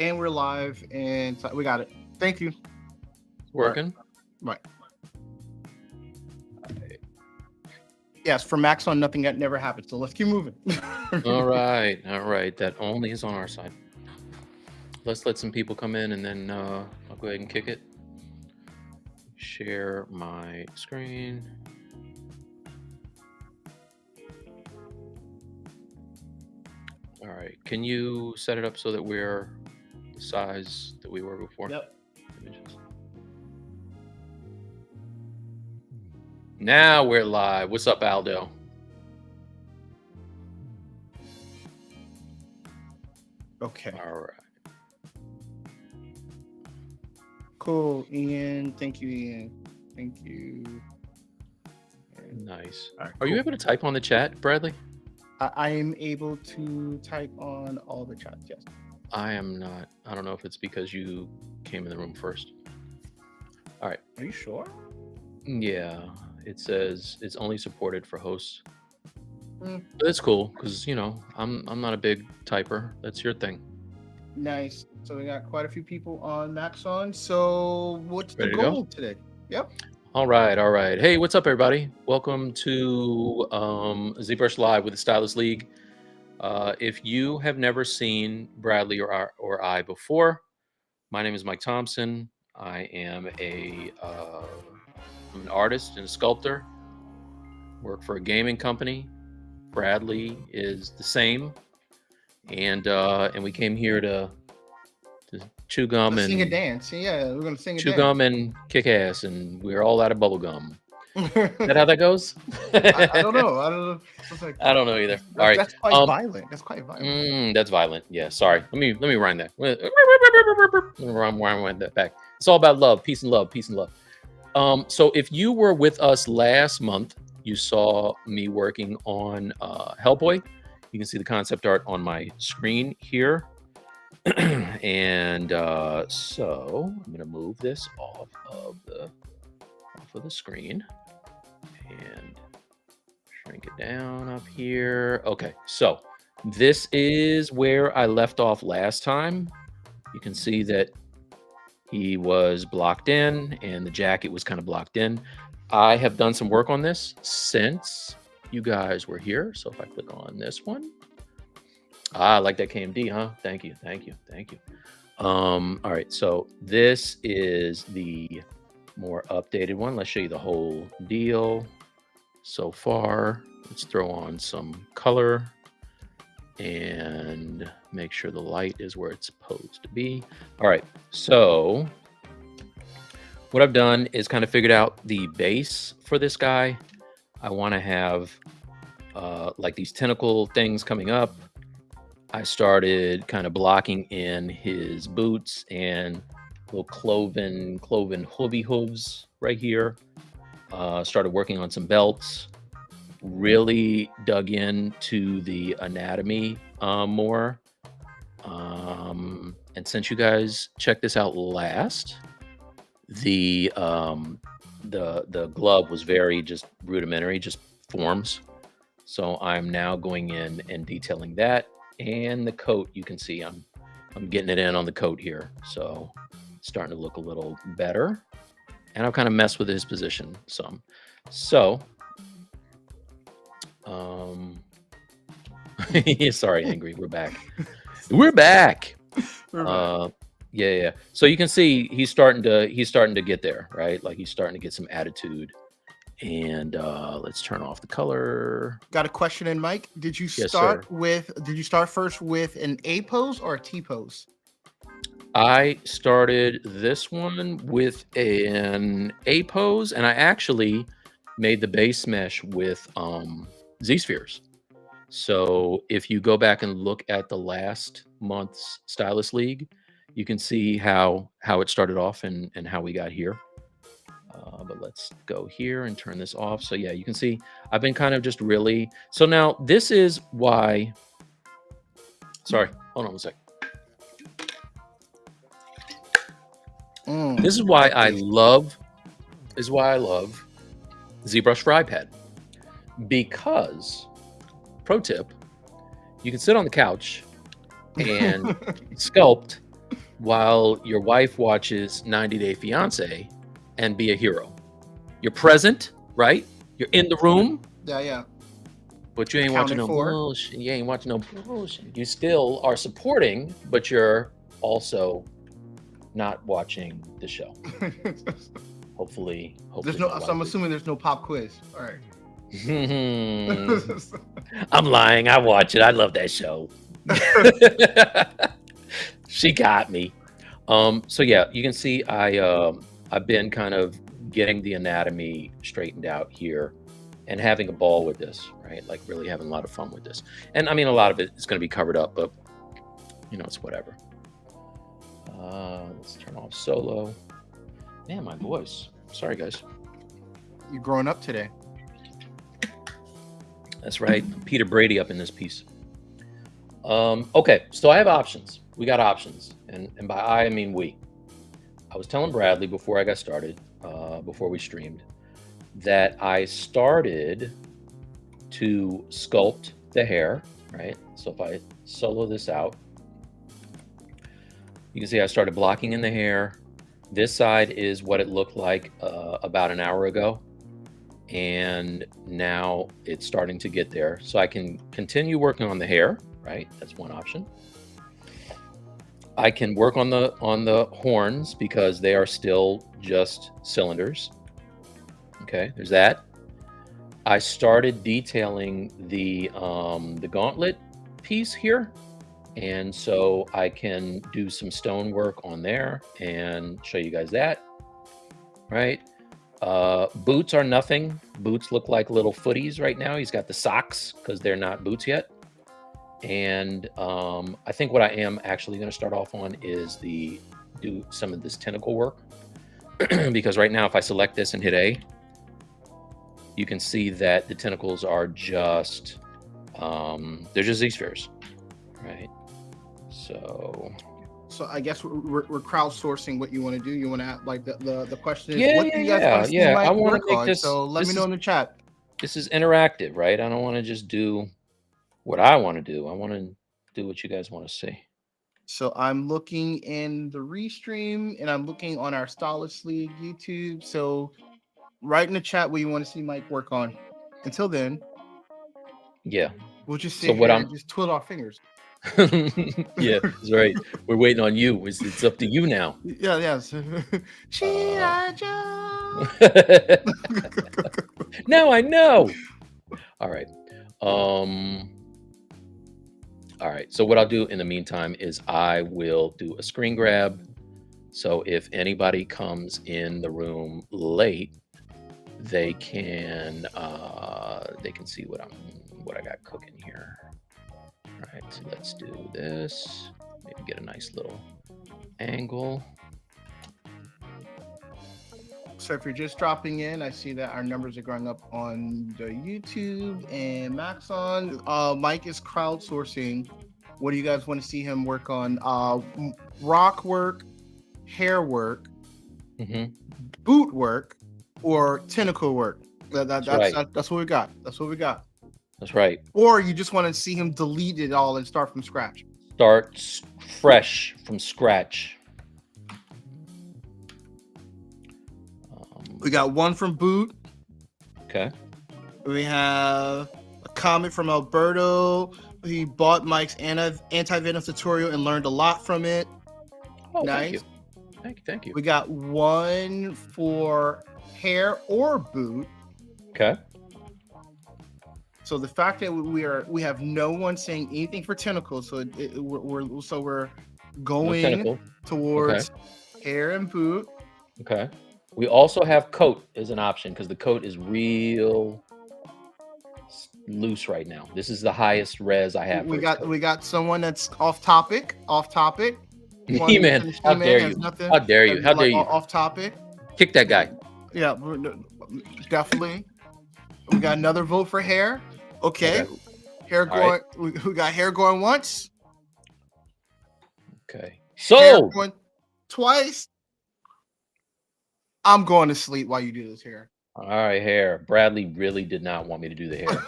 And we're live, and we got it. Thank you. Working? Right. Yes, for Maxon, nothing that never happened. So let's keep moving. All right. That only is on our side. Let's let some people come in, and then I'll go ahead and kick it. Share my screen. All right. Can you set it up so that we're the size that we were before? Yep. Images. Now we're live. What's up, Aldo? Okay. All right. Cool, Ian. Thank you, Ian. Thank you. Nice. All right, Are you able to type on the chat, Bradley? I am able to type on all the chats, yes. I am not. I don't know if it's because you came in the room first. All right. Are you sure? Yeah. It says it's only supported for hosts. Mm. But it's cool because, you know, I'm not a big typer. That's your thing. Nice. So we got quite a few people on Maxon. So what's the Ready to goal go? today? Yep. All right. Hey, what's up, everybody? Welcome to ZBrush Live with the Stylus League. If you have never seen Bradley or I before, my name is Mike Thompson. I am I'm an artist and a sculptor. Work for a gaming company. Bradley is the same, and we came here to chew gum and sing and dance. Yeah, we're gonna sing and chew dance. gum and kick ass, and we're all out of bubble gum. Is that how that goes? I don't know. Like, I don't know either. All right, that's quite violent. That's quite violent. That's violent. Yeah, sorry. Let me rewind that. Let me rewind that back. It's all about love, peace and love, peace and love. So if you were with us last month, you saw me working on Hellboy. You can see the concept art on my screen here. And so I'm gonna move this off of the screen and shrink it down up here. Okay, so this is where I left off last time. You can see that he was blocked in and the jacket was kind of blocked in. I have done some work on this since you guys were here. So if I click on this one, I like that KMD, huh? Thank you. All right, so this is the more updated one. Let's show you the whole deal so far. Let's throw on some color and make sure the light is where it's supposed to be. All right, so what I've done is kind of figured out the base for this guy. I want to have like these tentacle things coming up. I started kind of blocking in his boots and little cloven hoovy hooves right here. Started working on some belts. Really dug into the anatomy more. And since you guys checked this out last, the glove was very just rudimentary, just forms. So I'm now going in and detailing that. And the coat, you can see I'm getting it in on the coat here. So it's starting to look a little better. And I've kind of messed with his position some. So sorry, Angry, we're back. We're back. Yeah. So you can see he's starting to get there, right? Like he's starting to get some attitude. And let's turn off the color. Got a question in, Mike. Did you Yes, start sir. Did you start first with an A pose or a T pose? I started this one with an A pose, and I actually made the base mesh with Z spheres. So if you go back and look at the last month's Stylus League, you can see how it started off and how we got here. But let's go here and turn this off. So yeah, you can see I've been kind of just really. So now this is why. Sorry, hold on one sec. This is why I love. ZBrush for iPad, because pro tip, you can sit on the couch and sculpt while your wife watches 90 Day Fiance and be a hero. You're present, right? You're in the room, Yeah. but you ain't watching no bullshit. You ain't watching no bullshit. You still are supporting, but you're also not watching the show. Hopefully. There's no. So I'm assuming there's no pop quiz. All right. I'm lying. I watch it. I love that show. She got me. So yeah, you can see I've been kind of getting the anatomy straightened out here and having a ball with this, right? Like really having a lot of fun with this. And I mean, a lot of it is going to be covered up, but you know, it's whatever. Let's turn off solo. Man, my voice. Sorry, guys. You're growing up today. That's right. Peter Brady up in this piece. Okay, so I have options. We got options. And by I mean we. I was telling Bradley before I got started, before we streamed, that I started to sculpt the hair, right? So if I solo this out, you can see I started blocking in the hair. This side is what it looked like about an hour ago. And now it's starting to get there. So I can continue working on the hair, right? That's one option. I can work on the horns because they are still just cylinders. Okay, there's that. I started detailing the gauntlet piece here. And so I can do some stone work on there and show you guys that, right? Boots are nothing. Boots look like little footies right now. He's got the socks because they're not boots yet. And I think what I am actually going to start off on is do some of this tentacle work. Because right now, if I select this and hit A, you can see that the tentacles are just, they're just Z-spheres, right? So I guess we're crowdsourcing what you want to do. You want to like the question is, yeah, what do you guys want to see Mike I want work to make on? this. So let me know in the chat. This is interactive, right? I don't want to just do what I want to do. I want to do what you guys want to see. So I'm looking in the restream and I'm looking on our Stylus League YouTube. So write in the chat what you want to see Mike work on. Until then, yeah, we'll just sit here and just twiddle our fingers. Yeah, that's right. We're waiting on you. It's up to you now. Yeah. Now I know. All right. All right. So what I'll do in the meantime is I will do a screen grab. So if anybody comes in the room late, they can see what I got cooking here. All right, so let's do this. Maybe get a nice little angle. So if you're just dropping in, I see that our numbers are going up on the YouTube and Maxon. Mike is crowdsourcing. What do you guys want to see him work on? Rock work, hair work, boot work, or tentacle work? That's what we got. That's what we got. That's right. Or you just want to see him delete it all and start from scratch. Start fresh from scratch. We got one from Boot. Okay. We have a comment from Alberto. He bought Mike's anti-venom tutorial and learned a lot from it. Oh, nice. Thank you. We got one for hair or boot. Okay. So the fact that we have no one saying anything for tentacles, so we're going towards hair and boot. Okay. We also have coat as an option because the coat is real loose right now. This is the highest res I have. We got someone that's off topic. He-Man, how dare you? How dare you? How dare you? Off topic. Kick that guy. Yeah, definitely. We got another vote for hair. Okay. Hair going. Right. We got hair going once. Okay. So going twice. I'm going to sleep while you do this hair. All right, hair. Bradley really did not want me to do the hair.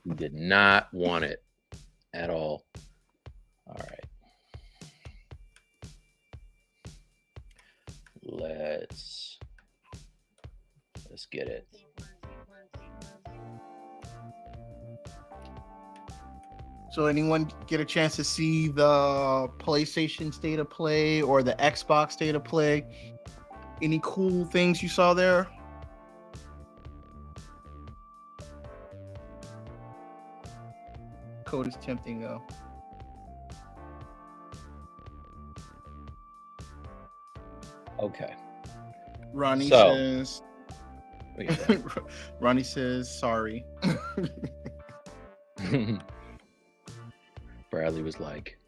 He did not want it at all. All right. let's get it. So anyone get a chance to see the PlayStation State of Play or the Xbox State of Play? Any cool things you saw there? Code is tempting though. Okay. Ronnie So- says. What you got? Ronnie says sorry. Bradley was like,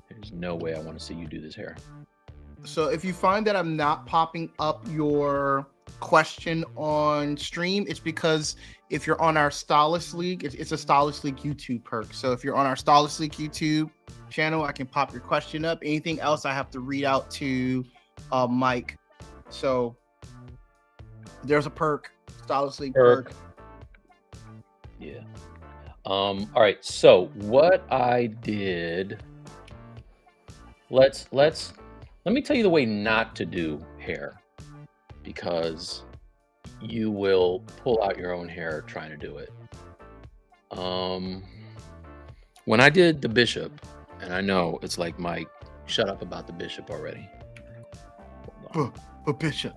"There's no way I want to see you do this hair." So if you find that I'm not popping up your question on stream, it's because if you're on our Stylus League, it's a Stylus League YouTube perk. So if you're on our Stylus League YouTube channel, I can pop your question up. Anything else I have to read out to Mike. So there's a perk, Stylus League perk. Yeah. All right. So what I did, let me tell you the way not to do hair, because you will pull out your own hair trying to do it. When I did the bishop, and I know it's like, Mike, shut up about the bishop already. Bishop.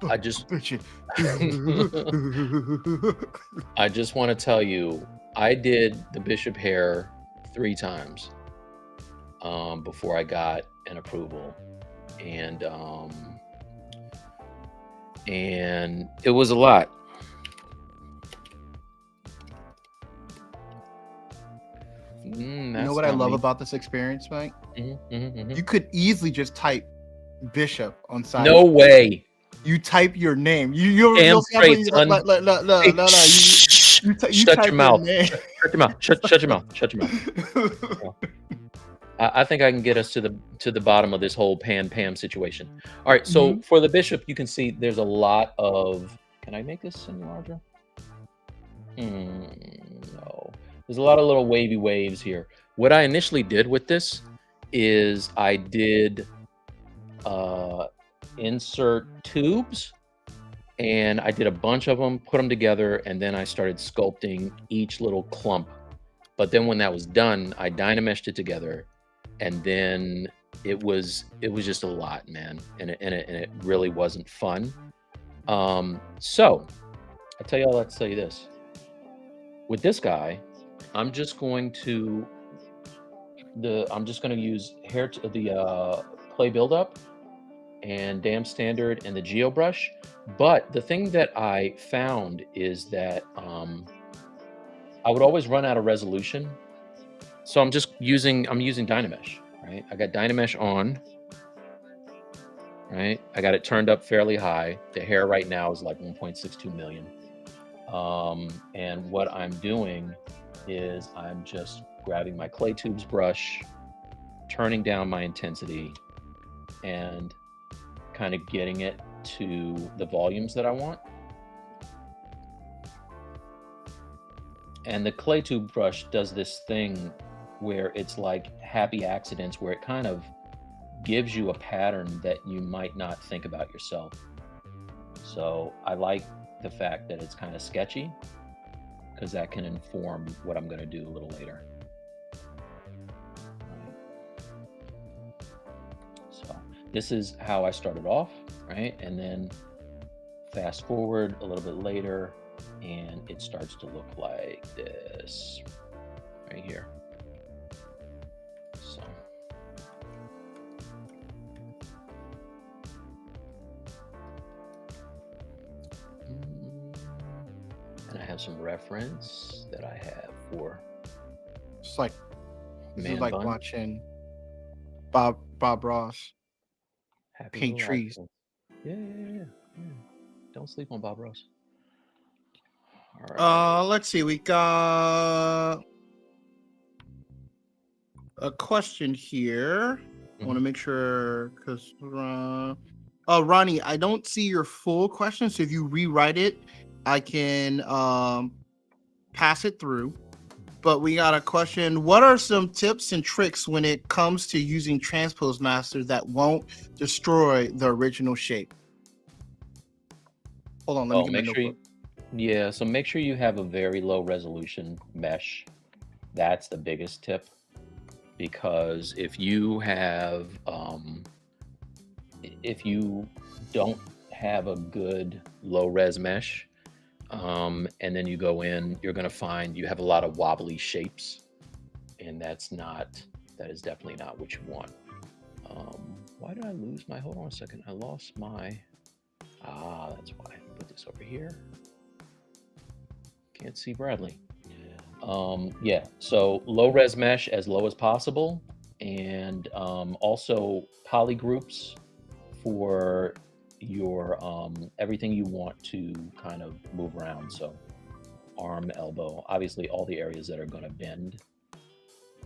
I just Bishop. I just want to tell you, I did the bishop hair 3 times before I got an approval, and it was a lot. You know what I love about this experience, Mike? You could easily just type Bishop on side. No way. You type your name. You'll Damn straight, son. No. Shut your mouth. Shut your mouth. Shut your mouth. Shut your mouth. I think I can get us to the bottom of this whole Pam situation. All right, so for the bishop, you can see there's a lot of. Can I make this any larger? No. There's a lot of little wavy waves here. What I initially did with this is I did insert tubes, and I did a bunch of them, put them together, and then I started sculpting each little clump. But then when that was done, I dynameshed it together, and then it was just a lot, man, and it really wasn't fun. So I tell you all, let's tell you this. With this guy, I'm just going to use the play buildup and Dam Standard and the ZBrush. But the thing that I found is that I would always run out of resolution. So I'm using Dynamesh, right? I got Dynamesh on, right? I got it turned up fairly high. The hair right now is like 1.62 million. And what I'm doing is I'm just grabbing my clay tubes brush, turning down my intensity, and kind of getting it to the volumes that I want. And the clay tube brush does this thing where it's like happy accidents, where it kind of gives you a pattern that you might not think about yourself. So I like the fact that it's kind of sketchy, because that can inform what I'm going to do a little later. So this is how I started off, right? And then fast forward a little bit later, and it starts to look like this right here. So and I have some reference that I have for It's like Man like Bun. watching Bob Ross Happy paint Little trees. Accidents. Yeah. Don't sleep on Bob Ross. All right. Let's see. We got a question here. I want to make sure, because Ronnie, I don't see your full question. So if you rewrite it, I can pass it through. But we got a question. What are some tips and tricks when it comes to using Transpose Master that won't destroy the original shape? Hold on, let me Oh, get my make sure notebook. yeah, so make sure you have a very low resolution mesh. That's the biggest tip, because if you have, if you don't have a good low res mesh, and then you go in, you're going to find you have a lot of wobbly shapes, and that is definitely not what you want. Why did I lose my, hold on a second, I lost my, that's why. Put this over here. Can't see Bradley. Yeah, so low res mesh as low as possible, and also poly groups for your everything you want to kind of move around. So arm, elbow, obviously all the areas that are going to bend,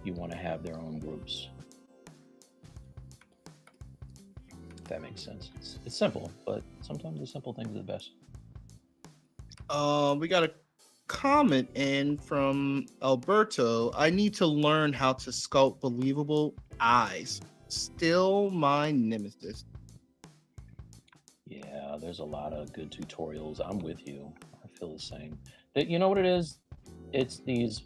you want to have their own groups. If that makes sense. It's simple, but sometimes the simple things are the best. We got a comment in from Alberto. I need to learn how to sculpt believable eyes. Still my nemesis. Yeah, there's a lot of good tutorials. I'm with you. I feel the same. You know what it is? It's these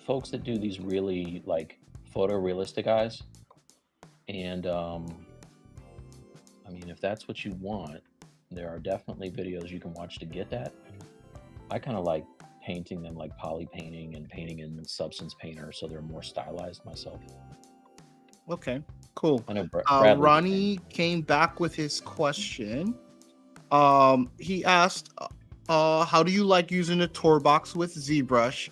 folks that do these really like photorealistic eyes. And I mean, if that's what you want, there are definitely videos you can watch to get that. I kind of like painting them like poly painting and painting in Substance Painter, so they're more stylized myself. Okay, cool. I know Ronnie came back with his question. He asked, how do you like using the tour box with ZBrush?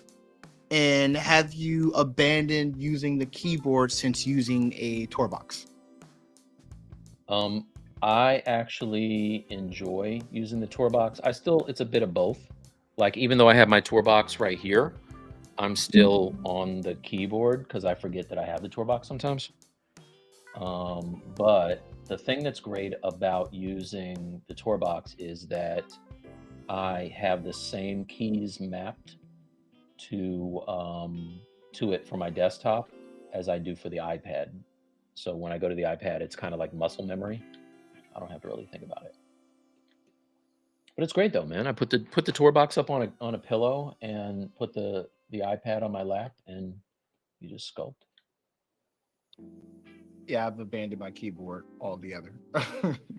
And have you abandoned using the keyboard since using a tour box? I actually enjoy using the tour box. It's a bit of both. Like, even though I have my tour box right here, I'm still on the keyboard because I forget that I have the tour box sometimes. But the thing that's great about using the tour box is that I have the same keys mapped to it for my desktop as I do for the iPad. So when I go to the iPad, it's kind of like muscle memory. I don't have to really think about it. But it's great though, man. I put the tour box up on a pillow and put the iPad on my lap, and you just sculpt. Yeah, I've abandoned my keyboard altogether.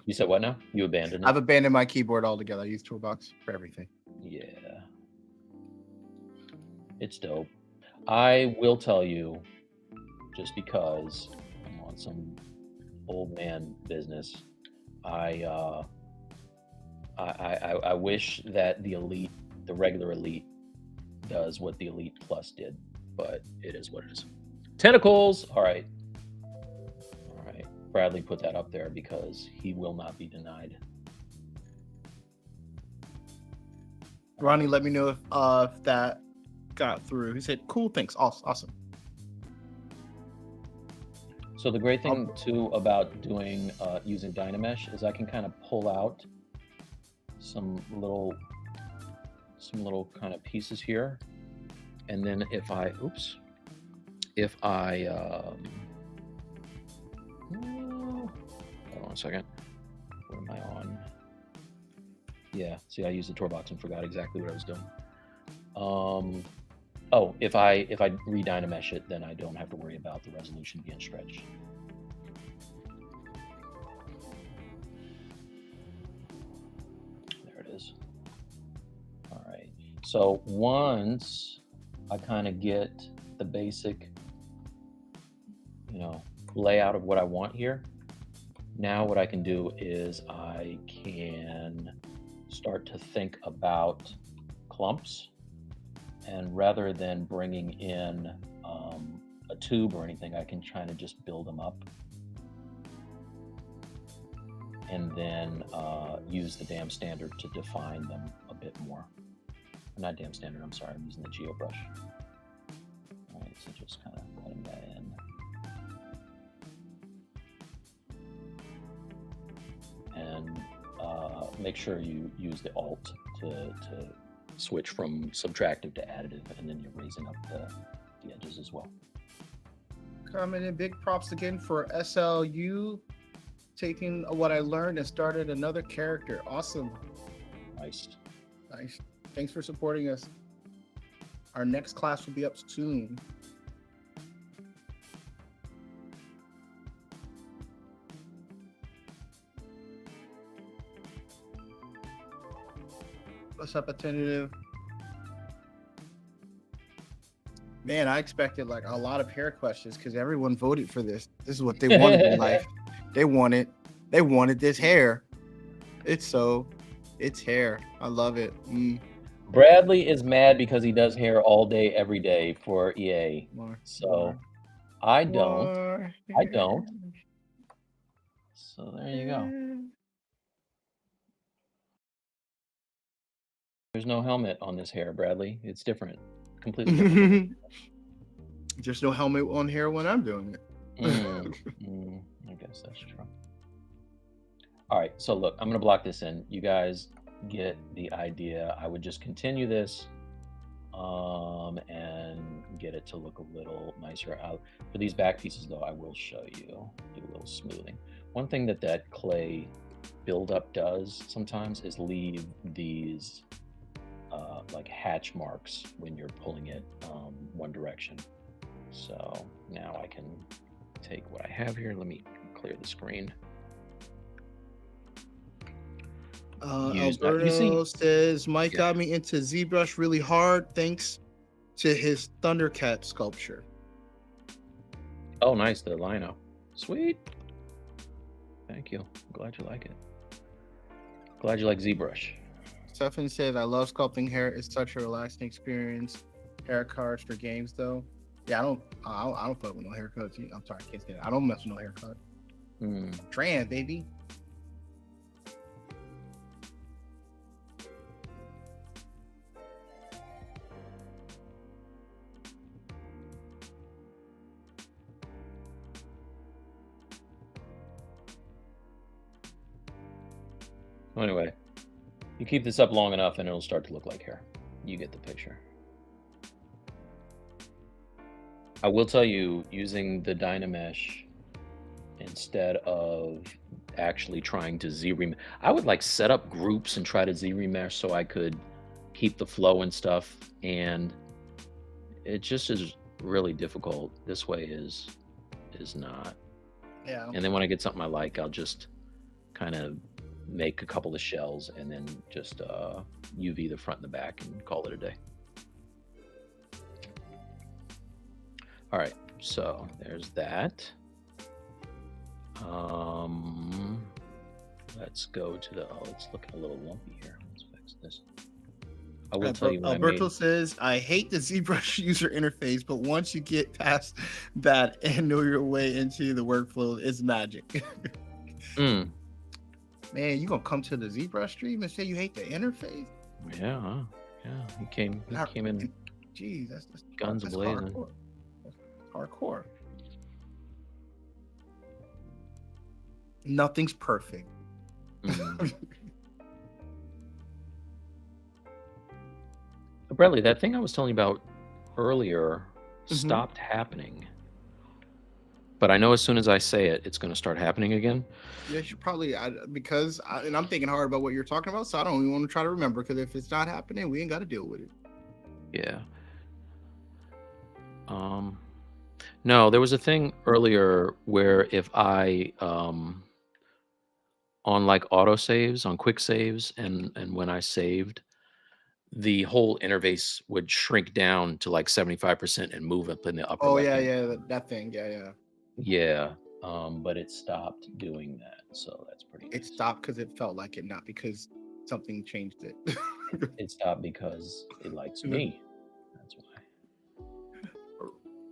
You said what now? You abandoned it? I've abandoned my keyboard altogether. I use Toolbox for everything. Yeah. It's dope. I will tell you, just because I'm on some old man business, I wish that the Elite, the regular Elite, does what the Elite Plus did, but it is what it is. Tentacles! All right. Bradley put that up there because he will not be denied. Ronnie, let me know if that got through. He said, cool, thanks. Awesome. So the great thing too about doing using Dynamesh is I can kind of pull out some little kind of pieces here, and then if I hold on a second, what am I on? Yeah, see, I used the tour box and forgot exactly what I was doing. If I re-Dynamesh it, then I don't have to worry about the resolution being stretched. There it is. All right. So once I kind of get the basic, layout of what I want here, now what I can do is I can start to think about clumps, and rather than bringing in a tube or anything, I can try to just build them up and then use the dam standard to define them a bit more. Not dam standard, I'm sorry, I'm using the ZBrush. All right, so just kind of putting that in. And make sure you use the Alt to switch from subtractive to additive, and then you're raising up the edges as well. Coming in, big props again for SLU, taking what I learned and started another character. Awesome. Nice. Nice. Thanks for supporting us. Our next class will be up soon. What's up, Attentive? Man, I expected like a lot of hair questions because everyone voted for this. This is what they wanted in life. They wanted this hair. It's hair. I love it. Bradley is mad because he does hair all day, every day for EA. So I don't. So there you go. There's no helmet on this hair, Bradley. It's different. Completely different. Just no helmet on hair when I'm doing it. I guess that's true. All right, so look, I'm gonna block this in. You guys get the idea. I would just continue this and get it to look a little nicer out. For these back pieces though, I will show you, do a little smoothing. One thing that clay buildup does sometimes is leave these like hatch marks when you're pulling it one direction. So now I can take what I have here. Let me clear the screen. Alberto says Mike got me into ZBrush really hard thanks to his Thundercat sculpture. Oh, nice, the lino. Sweet. Thank you. I'm glad you like it. Glad you like ZBrush. Stefan says I love sculpting hair. It's such a relaxing experience. Hair cards for games though. Yeah, I don't fuck with no haircuts. I'm sorry, I can't say that. I don't mess with no haircut. Trans, baby. So anyway, you keep this up long enough and it'll start to look like hair. You get the picture. I will tell you, using the Dynamesh instead of actually trying to ZRemesh, I would like set up groups and try to ZRemesh so I could keep the flow and stuff, and it just is really difficult. This way is not. Yeah. And then when I get something I like, I'll just kind of make a couple of shells and then just UV the front and the back and call it a day. All right, so there's that. Let's go to the, it's looking a little lumpy here. Let's fix this. I will tell you what Alberto says, I hate the ZBrush user interface, but once you get past that and know your way into the workflow, it's magic. Man, you gonna come to the ZBrush stream and say you hate the interface? Yeah, he came in. Geez, that's guns blazing. Hardcore. Nothing's perfect. Bradley, that thing I was telling you about earlier stopped happening. But I know as soon as I say it, it's going to start happening again. Yeah, you should probably, because I'm thinking hard about what you're talking about, so I don't even want to try to remember, because if it's not happening, we ain't got to deal with it. Yeah. No, there was a thing earlier where if I on like autosaves, on quick saves, and when I saved, the whole interface would shrink down to like 75% and move up in the upper left hand. That thing, yeah. But it stopped doing that, so that's pretty nice. It stopped because it felt like it, not because something changed it. It stopped because it likes me. That's why.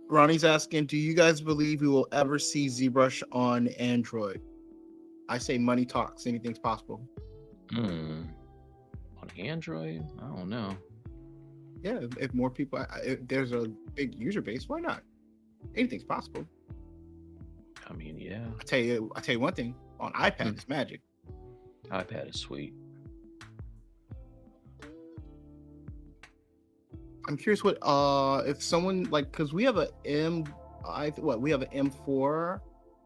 Ronnie's asking, do you guys believe we will ever see ZBrush on Android? I say money talks. Anything's possible. On Android? I don't know. Yeah, if more people, if there's a big user base, why not? Anything's possible. I mean, yeah. I tell you one thing. On iPad, it's magic. iPad is sweet. I'm curious what if someone like, because we have we have an M4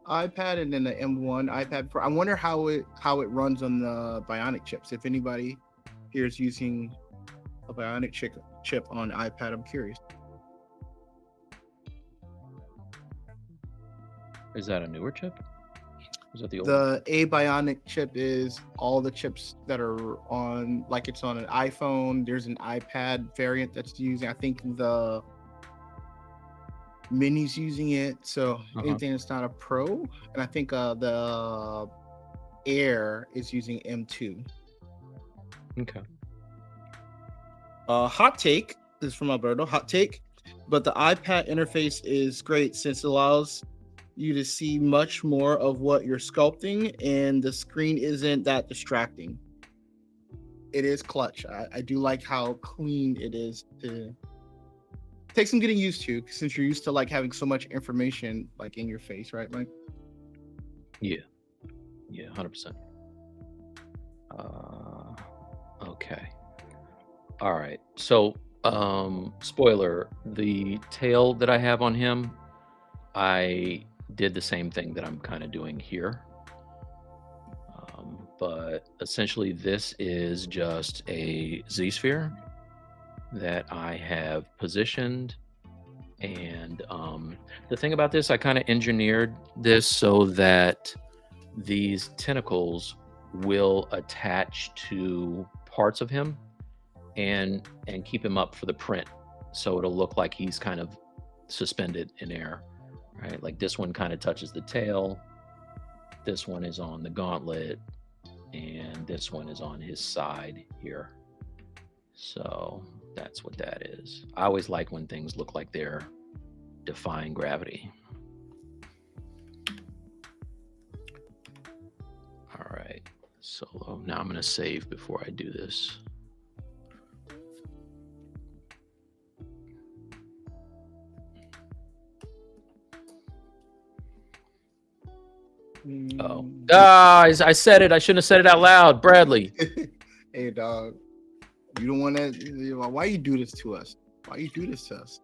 iPad and then the M1 iPad Pro. I wonder how it runs on the Bionic chips. If anybody Here's using a bionic chip on iPad. I'm curious. Is that a newer chip? Is that the old? The A bionic chip is all the chips that are on, like it's on an iPhone. There's an iPad variant that's using, I think the Mini's using it. So anything that's not a Pro, and I think the Air is using M2. Okay. Hot take, this is from Alberto. Hot take, but the iPad interface is great since it allows you to see much more of what you're sculpting, and the screen isn't that distracting. It is clutch. I do like how clean it is. To take some getting used to, since you're used to like having so much information like in your face, right, Mike? Yeah, 100%. Okay. All right. So, spoiler: the tail that I have on him, I did the same thing that I'm kind of doing here. But essentially this is just a Z-sphere that I have positioned. And the thing about this, I kind of engineered this so that these tentacles will attach to parts of him and keep him up for the print. So it'll look like he's kind of suspended in air. Right, like this one kind of touches the tail, this one is on the gauntlet, and this one is on his side here. So that's what that is. I always like when things look like they're defying gravity. All right, so now I'm gonna save before I do this. I said it. I shouldn't have said it out loud, Bradley. Hey, dog. You don't want to. Why you do this to us? Why you do this to us?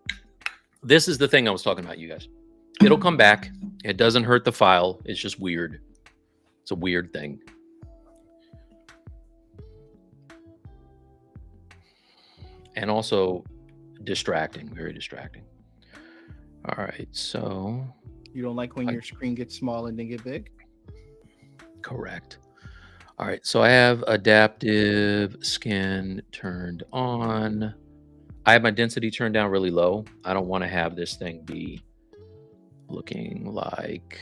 This is the thing I was talking about, you guys. It'll come back. It doesn't hurt the file. It's just weird. It's a weird thing. And also distracting. Very distracting. All right, so... You don't like when your screen gets small and then get big? Correct. All right, so I have adaptive skin turned on. I have my density turned down really low. I don't want to have this thing be looking like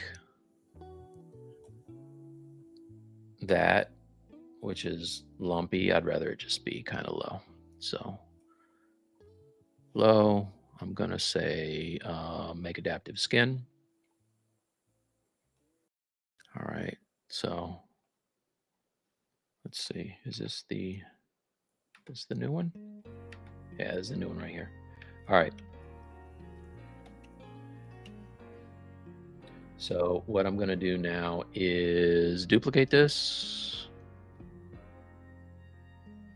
that, which is lumpy. I'd rather it just be kind of low. So low, I'm gonna say make adaptive skin. All right, so let's see, is this the new one? Yeah, this is the new one right here. All right. So what I'm gonna do now is duplicate this.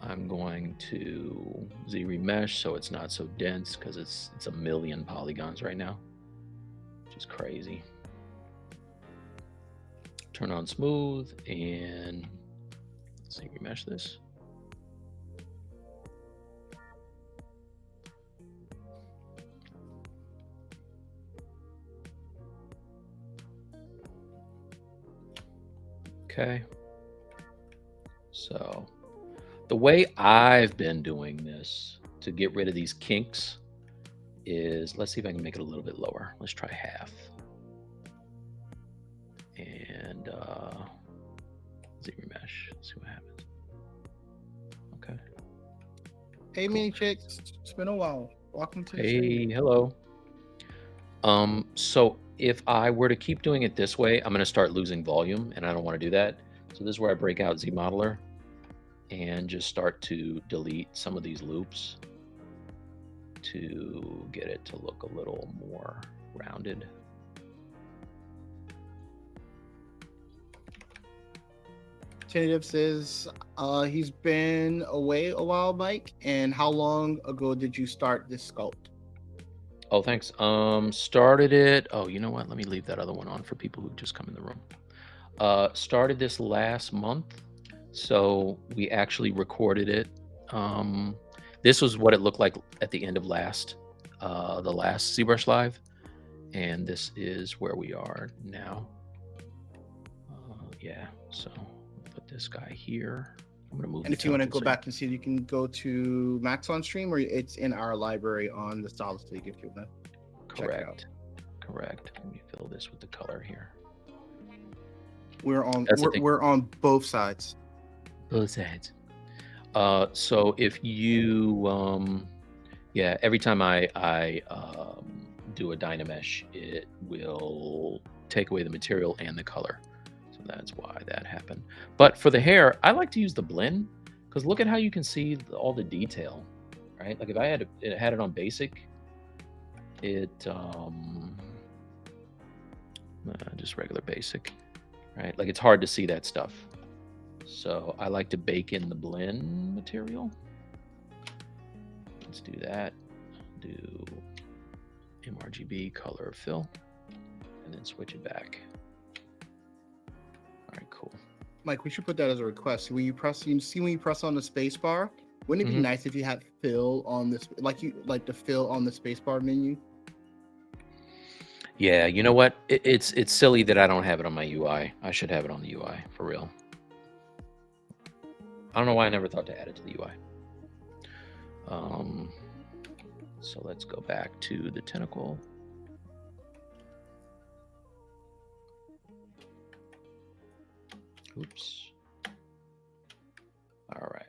I'm going to ZRemesh so it's not so dense because it's a million polygons right now, which is crazy. Turn on smooth and let's see, remesh this. Okay. So the way I've been doing this to get rid of these kinks is, let's see if I can make it a little bit lower. Let's try half. And ZRemesh, see what happens. Okay. Hey, mini chicks, it's been a while. Welcome to the Hey, hello. So if I were to keep doing it this way, I'm going to start losing volume, and I don't want to do that. So this is where I break out ZModeler and just start to delete some of these loops to get it to look a little more rounded. Tentative says he's been away a while, Mike. And how long ago did you start this sculpt? Oh, thanks. Started it. Oh, you know what? Let me leave that other one on for people who just come in the room. Started this last month. So we actually recorded it This was what it looked like at the end of the last ZBrush Live, and this is where we are now. Yeah, so put this guy here. I'm gonna move. And if you want to go back and see, you can go to Maxon stream, or it's in our library on the Stylus League if you want to check it out. Correct. Let me fill this with the color here. We're on both sides. Both sides. So if you every time I do a Dynamesh, it will take away the material and the color. So that's why that happened. But for the hair, I like to use the blend because look at how you can see all the detail, right? Like if I had it on basic, just regular basic, right? Like it's hard to see that stuff. So I like to bake in the blend material. Let's do that. Do mRGB color fill, and then switch it back. All right, cool. Mike, we should put that as a request. When you press, when you press on the space bar, wouldn't it be nice if you had fill on this, like the fill on the space bar menu? Yeah, you know what? It's silly that I don't have it on my UI. I should have it on the UI for real. I don't know why I never thought to add it to the UI. So let's go back to the tentacle. Oops. All right.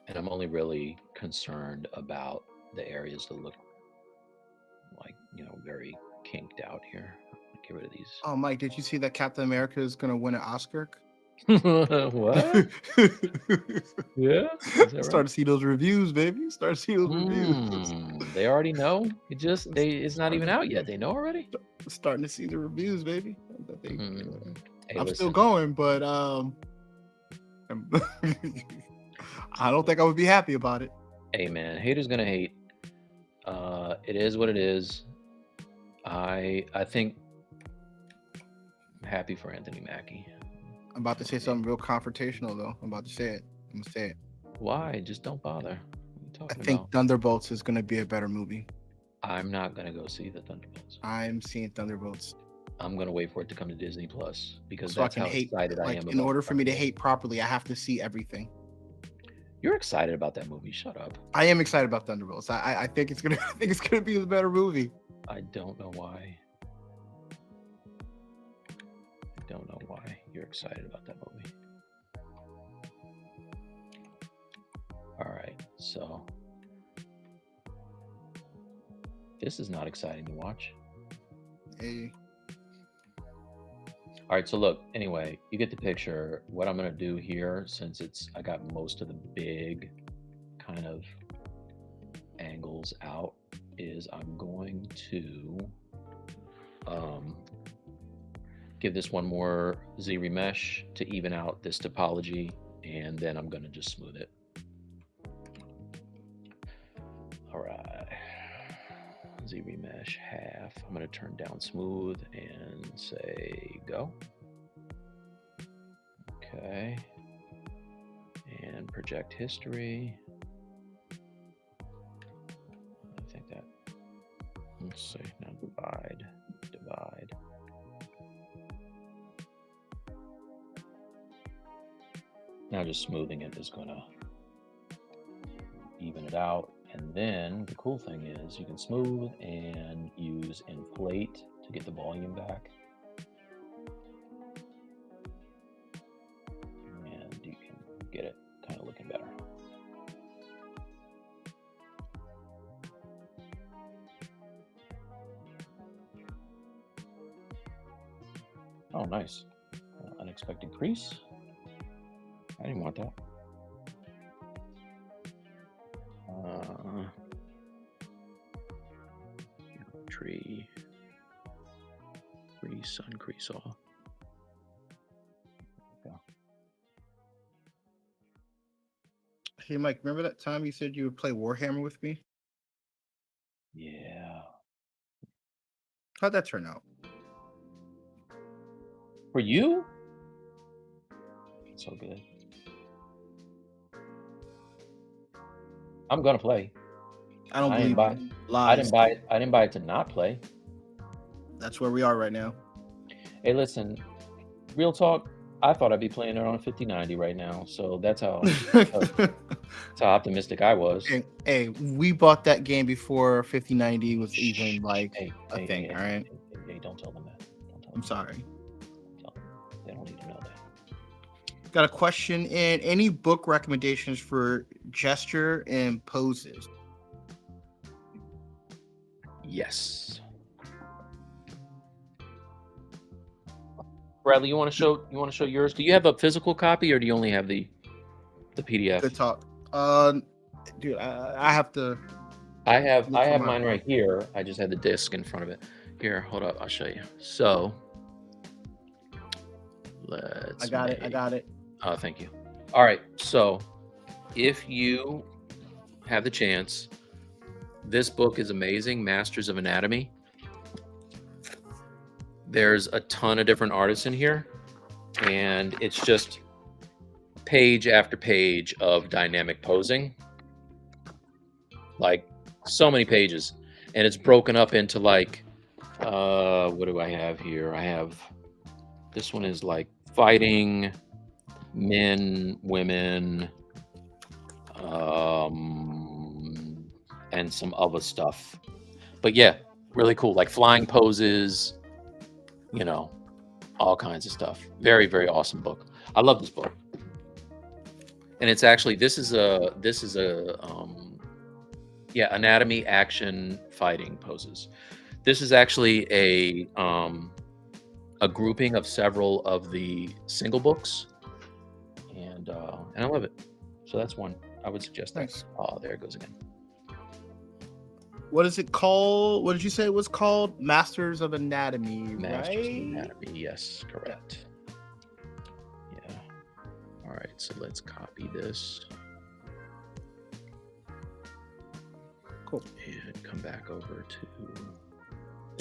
And I'm only really concerned about the areas that look like, very kinked out here. Get rid of these. Oh, Mike, did you see that Captain America is going to win an Oscar? What? Yeah? Start to see those reviews, baby. Start to see those reviews. They already know. It's not even out yet. They know already. Starting to see the reviews, baby. Hey, I'm still going, but I don't think I would be happy about it. Hey man, haters gonna hate. It is what it is. I think I'm happy for Anthony Mackie. I'm about to say something real confrontational though. I'm about to say it. I'm gonna say it. Why? Just don't bother. I think Thunderbolts is gonna be a better movie. I'm not gonna go see the Thunderbolts. I'm seeing Thunderbolts. I'm gonna wait for it to come to Disney Plus because so that's how excited I am. In order for me to hate properly, I have to see everything. You're excited about that movie. Shut up. I am excited about Thunderbolts. I think it's gonna be a better movie. I don't know why. I don't know why you're excited about that movie. All right, so this is not exciting to watch. Hey. All right, so look, anyway, you get the picture. What I'm gonna do here, since I got most of the big kind of angles out, is I'm going to give this one more ZRemesh to even out this topology, and then I'm gonna just smooth it. All right, ZRemesh half. I'm gonna turn down smooth and say go. Okay, and project history. I think that, let's see, now divide. Now just smoothing it is gonna even it out. And then the cool thing is you can smooth and use inflate to get the volume back. And you can get it kind of looking better. Oh, nice. Unexpected crease. I didn't want that. Tree, crease, uncrease all. Go. Hey, Mike, remember that time you said you would play Warhammer with me? Yeah. How'd that turn out? For you? So good. I'm gonna play. I don't I didn't believe buy. lies. I didn't buy it. I didn't buy it to not play. That's where we are right now. Hey, listen. Real talk. I thought I'd be playing it on a 5090 right now. So that's how optimistic I was. Hey, we bought that game before 5090 was even like a thing. All right. Hey, don't tell them that. Don't tell them. I'm sorry. Tell them. They don't need to know that. Got a question in. Any book recommendations for gesture and poses? Yes. Bradley, you want to show yours? Do you have a physical copy or do you only have the PDF? Good talk. Dude, I have to. I have mine right here. I just had the disc in front of it. Here, hold up. I'll show you. So let's. I got it. Oh, thank you. All right. So if you have the chance, this book is amazing. Masters of Anatomy. There's a ton of different artists in here, and it's just page after page of dynamic posing. Like so many pages, and it's broken up into like what do I have here? I have this one is like fighting, men, women, and some other stuff. But yeah, really cool, like flying poses, you know, all kinds of stuff. Very, very awesome book. I love this book. And it's actually this is a anatomy, action, fighting poses. This is actually a grouping of several of the single books, and I love it. So that's one I would suggest. Nice. Oh, there it goes again. What is it called? What did you say it was called? Masters of Anatomy, Masters right? of Anatomy. Yes, correct. Yeah. All right. So let's copy this. Cool. And come back over to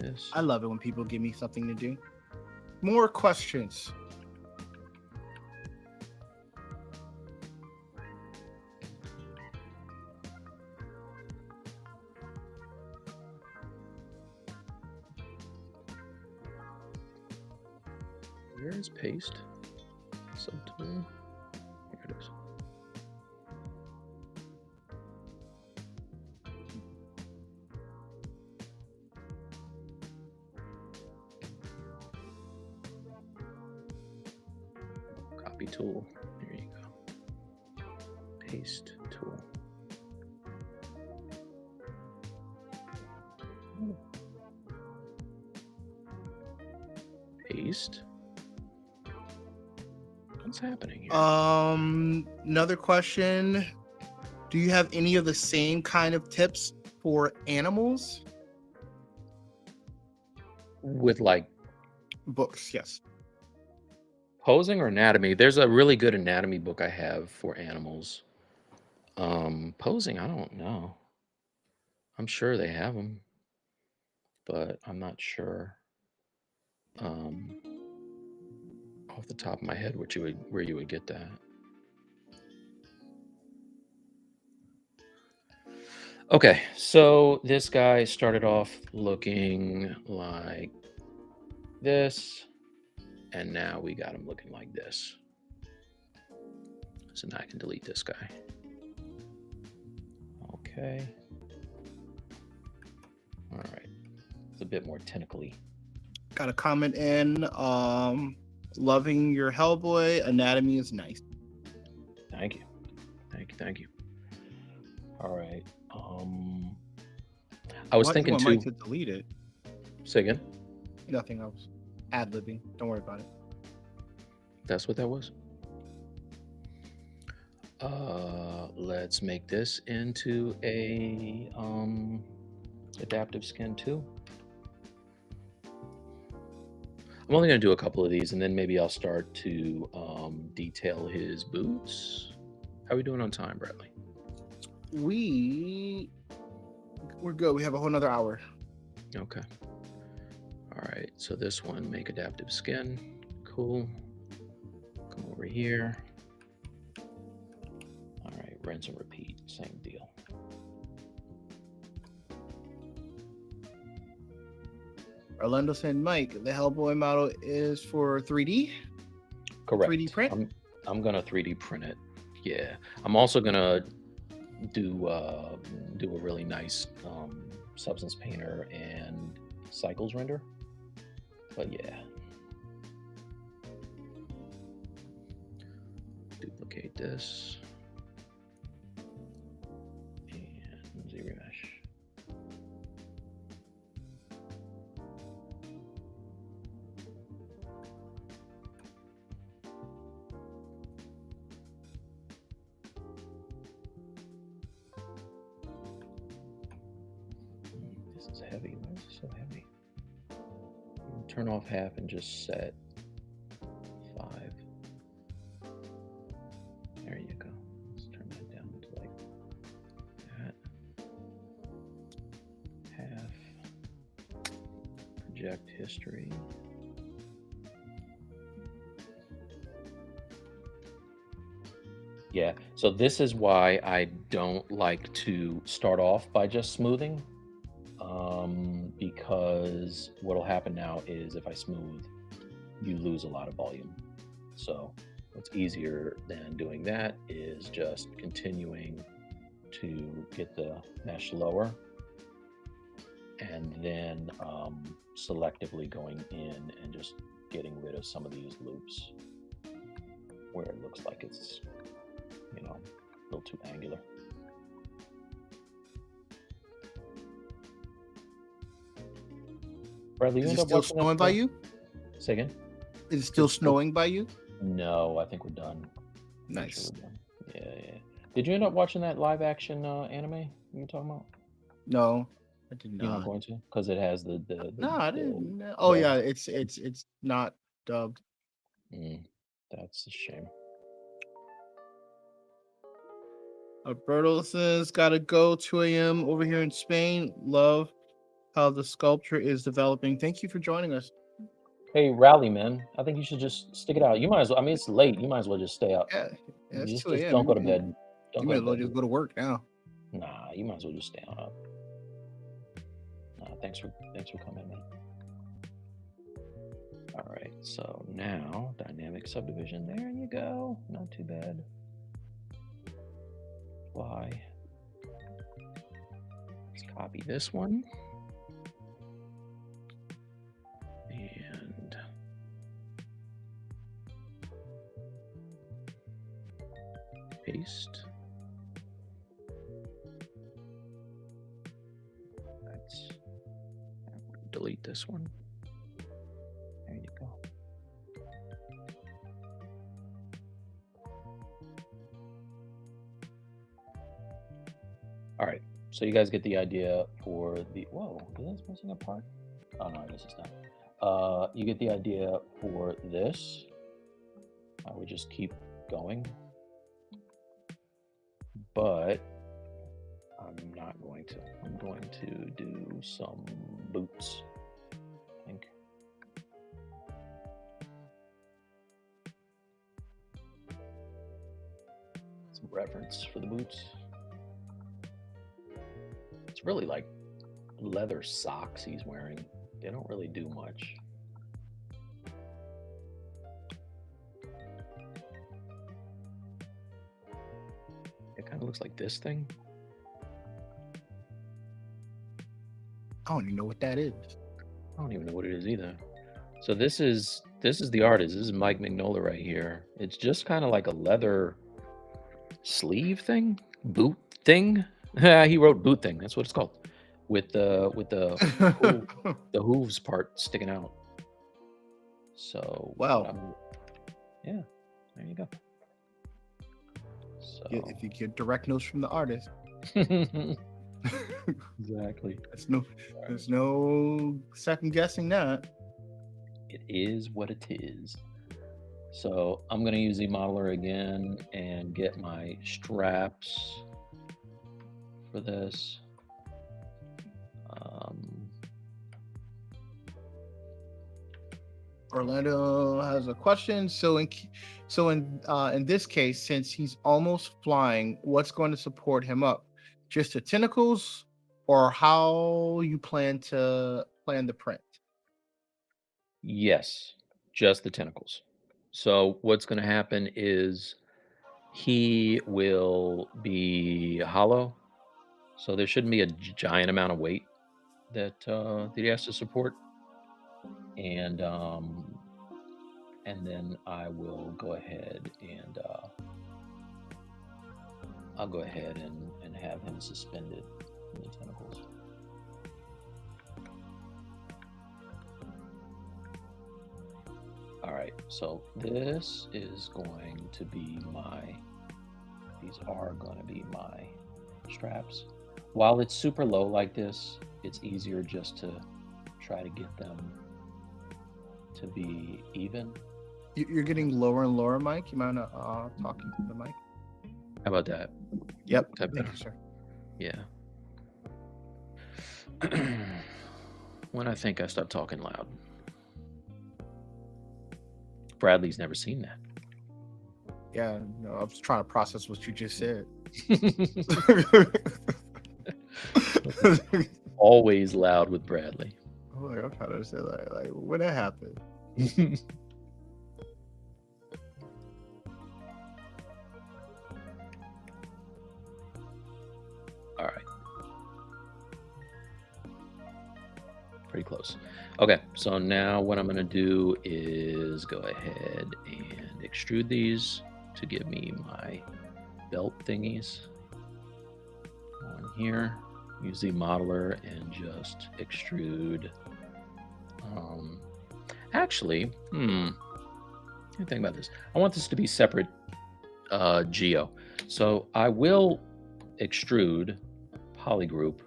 this. I love it when people give me something to do. More questions. Where is paste? Subtool. Here it is. Copy tool. Here you go. Paste tool. Paste. What's happening here? Another question. Do you have any of the same kind of tips for animals? With like Books, yes. posing or anatomy? There's a really good anatomy book I have for animals. Posing, I don't know. I'm sure they have them, but I'm not sure. Off the top of my head, where you would get that. Okay, so this guy started off looking like this, and now we got him looking like this. So now I can delete this guy. Okay. All right. It's a bit more tentacly. Got a comment in. Loving your Hellboy. Anatomy is nice. Thank you. Thank you. All right. I was thinking too. To delete it. Say again. Nothing else. Ad-libbing. Don't worry about it. That's what that was. Let's make this into a adaptive skin too. I'm only going to do a couple of these, and then maybe I'll start to detail his boots. How are we doing on time, Bradley? We we're good. We have a whole nother hour. Okay. All right. So this one, make adaptive skin. Cool. Come over here. All right. Rinse and repeat. Same deal. Orlando said, Mike, the Hellboy model is for 3D? Correct. 3D print? I'm gonna 3D print it. Yeah. I'm also gonna do a really nice substance painter and cycles render. But yeah. Duplicate this. And ZRemesh. This is heavy. Why is it so heavy? Turn off half and just set 5. There you go. Let's turn that down to like that. Half. Project history. Yeah, so this is why I don't like to start off by just smoothing. Because what'll happen now is if I smooth, you lose a lot of volume. So what's easier than doing that is just continuing to get the mesh lower and then selectively going in and just getting rid of some of these loops where it looks like it's, you know, a little too angular. Bradley, you Is end it up still watching snowing by you? Say again? Is it still snowing by you? No, I think we're done. Nice. We're done. Yeah. Did you end up watching that live action anime you were talking about? No, I did You're not not. going to? Because it has the No, I didn't. the Oh dub. yeah, it's not dubbed. That's a shame. Alberto says, gotta go, 2 a.m. over here in Spain. Love how the sculpture is developing. Thank you for joining us. Hey, rally, man. I think you should just stick it out. You might as well. I mean, it's late. You might as well just stay up. Yeah, it's Just 2 a.m. don't go to bed. Don't You go might to as well bed. just go to work now. Nah, you might as well just stay on up. Thanks for coming, man. All right, so now dynamic subdivision. There you go. Not too bad. Apply. Let's copy this one. And paste. Let's delete this one. There you go. All right, so you guys get the idea for the, whoa, is this missing a part? Oh no, this is not. You get the idea for this. I would just keep going, but I'm not going to. I'm going to do some boots, I think. Some reference for the boots. It's really like leather socks he's wearing. They don't really do much. It kind of looks like this thing. I don't even know what that is. I don't even know what it is either. So this is the artist. This is Mike Mignola right here. It's just kind of like a leather sleeve thing, boot thing. He wrote boot thing. That's what it's called. With the the hooves part sticking out. So wow. Yeah, there you go. So if you get direct notes from the artist. Exactly. There's no second guessing that. It is what it is. So I'm going to use the modeler again and get my straps for this. Orlando has a question. So in this case, since he's almost flying, what's going to support him up? Just the tentacles, or how you plan the print? Yes, just the tentacles. So what's going to happen is he will be hollow. So there shouldn't be a giant amount of weight that he has to support. And then I will go ahead and I'll go ahead and have him suspended in the tentacles. All right, so this is going to be these are going to be my straps. While it's super low like this, it's easier just to try to get them to be even. You're getting lower and lower, Mike. You mind talking to the mic? How about that? Yep. Thank you, sir. Yeah. When I think I start talking loud. Bradley's never seen that. Yeah, no, I was trying to process what you just said. Always loud with Bradley. Oh, I'm trying to say like when that happened. All right. Pretty close. Okay, so now what I'm going to do is go ahead and extrude these to give me my belt thingies. On here, use the modeler and just extrude. Actually, let me think about this. I want this to be separate geo. So I will extrude polygroup,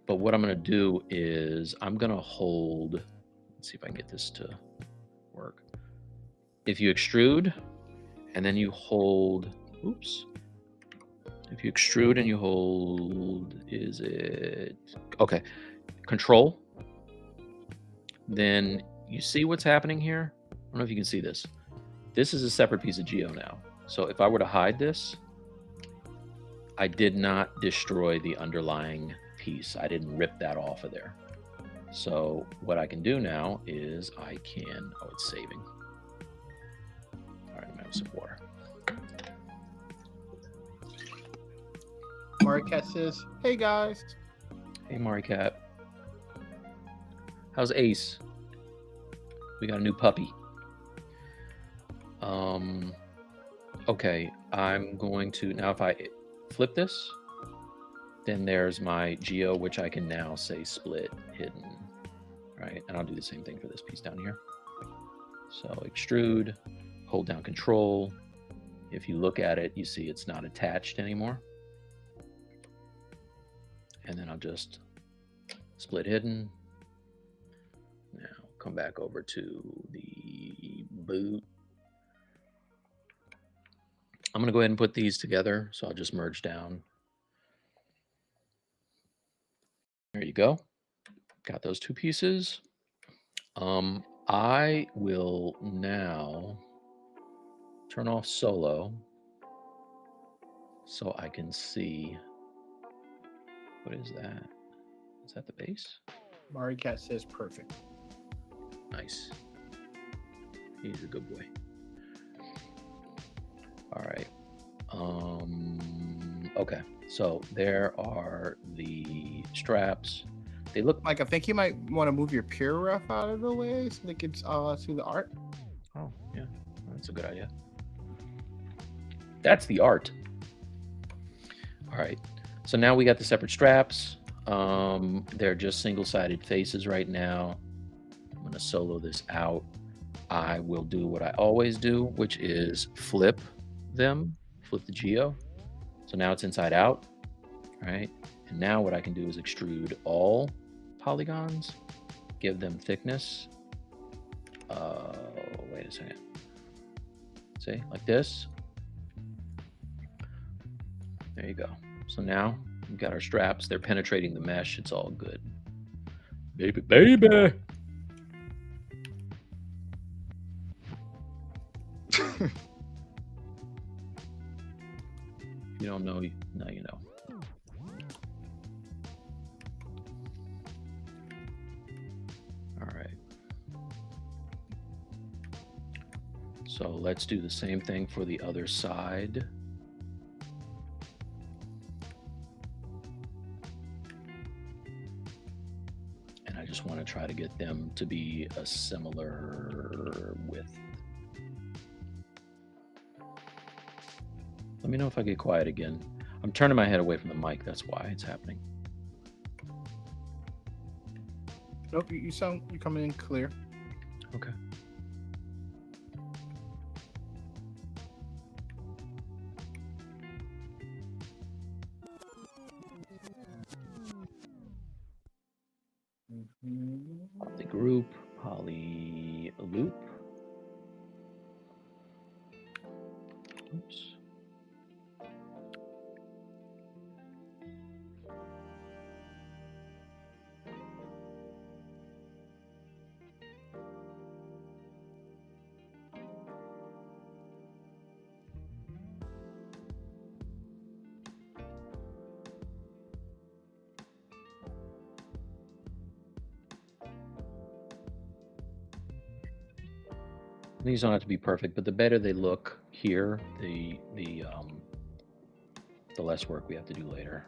but what I'm going to do is I'm going to hold, let's see if I can get this to work. If you extrude and then you hold, oops. If you extrude and you hold, is it, okay, control, then you see what's happening here? I don't know if you can see this. This is a separate piece of geo now. So if I were to hide this, I did not destroy the underlying piece. I didn't rip that off of there. So what I can do now is I can, oh, it's saving. All right, I'm gonna have some water. Maricat says, hey guys. Hey Maricat. How's Ace? We got a new puppy. Okay, I'm going to, now if I flip this, then there's my geo, which I can now say split hidden, right? And I'll do the same thing for this piece down here. So extrude, hold down control. If you look at it, you see it's not attached anymore. And then I'll just split hidden. Now come back over to the boot. I'm going to go ahead and put these together. So I'll just merge down. There you go. Got those two pieces. I will now turn off solo so I can see. What is that? Is that the base? Maricat says perfect. Nice. He's a good boy. All right. Okay. So there are the straps. They look. Mike, I think you might want to move your peer ref out of the way so they can see the art. Oh, yeah. That's a good idea. That's the art. All right. So now we got the separate straps. They're just single-sided faces right now. I'm going to solo this out. I will do what I always do, which is flip them, flip the geo. So now it's inside out, right? And now what I can do is extrude all polygons, give them thickness. Wait a second. See, like this. There you go. So now we've got our straps. They're penetrating the mesh. It's all good. Baby, baby. You don't know, now you know. All right. So let's do the same thing for the other side. And I just want to try to get them to be a similar width. Let me know if I get quiet again. I'm turning my head away from the mic. That's why it's happening. Nope, you're coming in clear. Okay. The group, poly loop. Oops. These don't have to be perfect, but the better they look here, the less work we have to do later.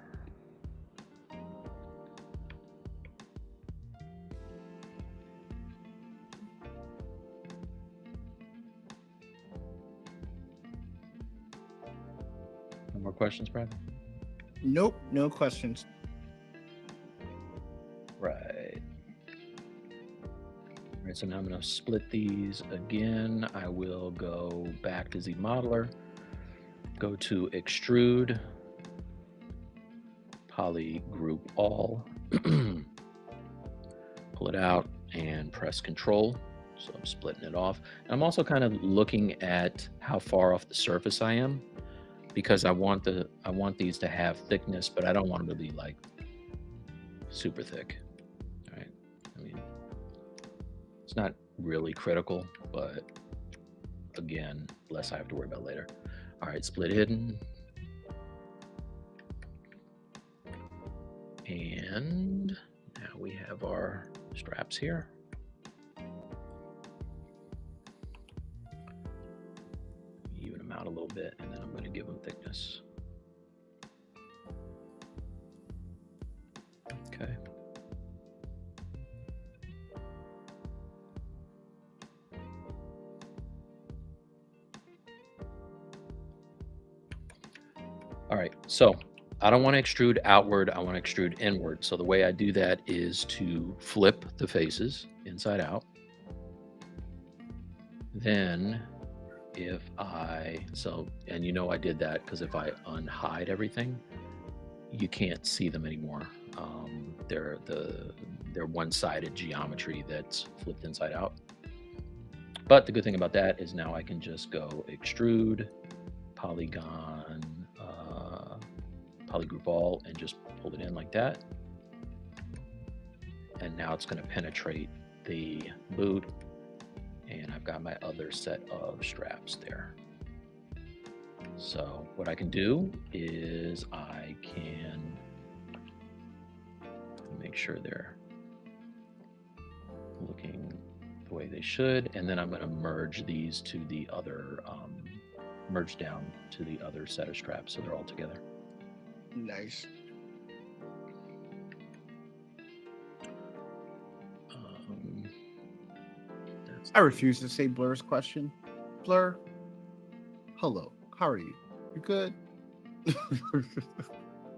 No more questions, Brad? Nope, no questions. Right. All right, so now I'm going to split these again. I will go back to ZModeler, go to Extrude, Poly Group All, pull it out, and press Control. So I'm splitting it off. And I'm also kind of looking at how far off the surface I am, because I want these to have thickness, but I don't want them to be like super thick. All right. I mean, it's not really critical, but again, less I have to worry about later. All right, split hidden. And now we have our straps here. Even them out a little bit, and then I'm going to give them thickness. Okay. All right, so I don't want to extrude outward, I want to extrude inward. So the way I do that is to flip the faces inside out. Then if I, and you know I did that because if I unhide everything, you can't see them anymore. They're one-sided geometry that's flipped inside out. But the good thing about that is now I can just go extrude, polygon, polygroup all, and just pull it in like that. And now it's going to penetrate the boot, and I've got my other set of straps there. So what I can do is I can make sure they're looking the way they should, and then I'm going to merge these to the other, merge down to the other set of straps so they're all together. Nice. I refuse to say Blur's question. Blur, hello, how are you? You good?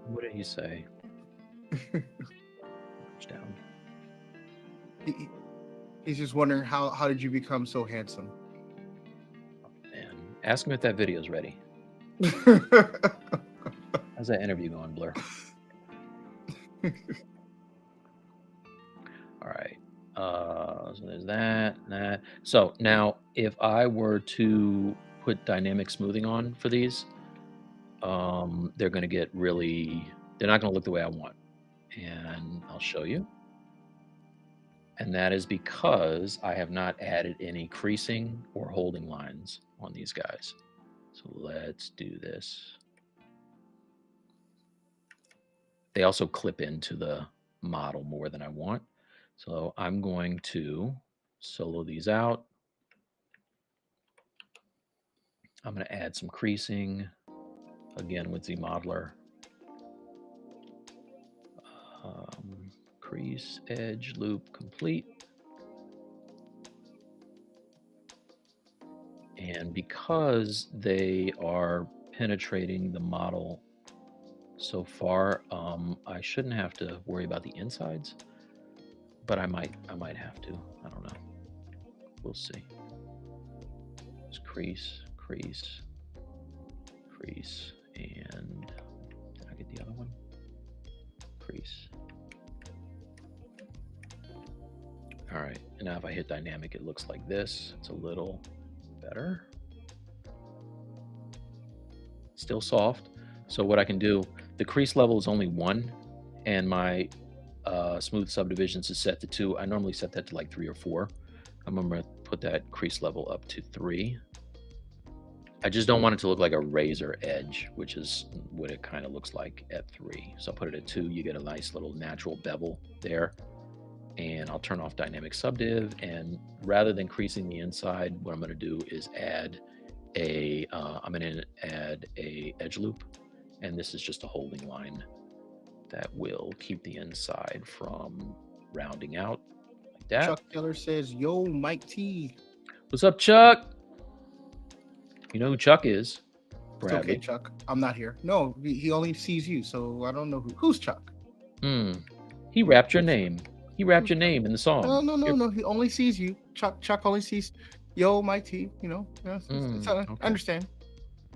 What did he say? Down. He's just wondering how did you become so handsome? Man, ask him if that video's ready. How's that interview going, Blur? All right. So there's that. So now, if I were to put dynamic smoothing on for these, they're going to get really. They're not going to look the way I want, and I'll show you. And that is because I have not added any creasing or holding lines on these guys. So let's do this. They also clip into the model more than I want. So I'm going to solo these out. I'm going to add some creasing again with ZModeler. Crease, edge, loop, complete. And because they are penetrating the model so far, I shouldn't have to worry about the insides, but I might have to. I don't know. We'll see. Just crease, crease, crease, and did I get the other one? Crease. All right, and now if I hit dynamic, it looks like this. It's a little better. Still soft. So what I can do, the crease level is only 1, and my smooth subdivisions is set to 2. I normally set that to like 3 or 4. I'm gonna put that crease level up to 3. I just don't want it to look like a razor edge, which is what it kind of looks like at 3. So I'll put it at 2. You get a nice little natural bevel there. And I'll turn off dynamic subdiv, and rather than creasing the inside, what I'm going to do is add a edge loop, and this is just a holding line that will keep the inside from rounding out like that. Chuck Taylor says, "Yo, Mike T." What's up, Chuck? You know who Chuck is? It's okay, Chuck. I'm not here. No, he only sees you, so I don't know who's Chuck. He rapped your name. He rapped your name in the song. No. He only sees you. Chuck only sees, yo, Mike T. You know, I understand.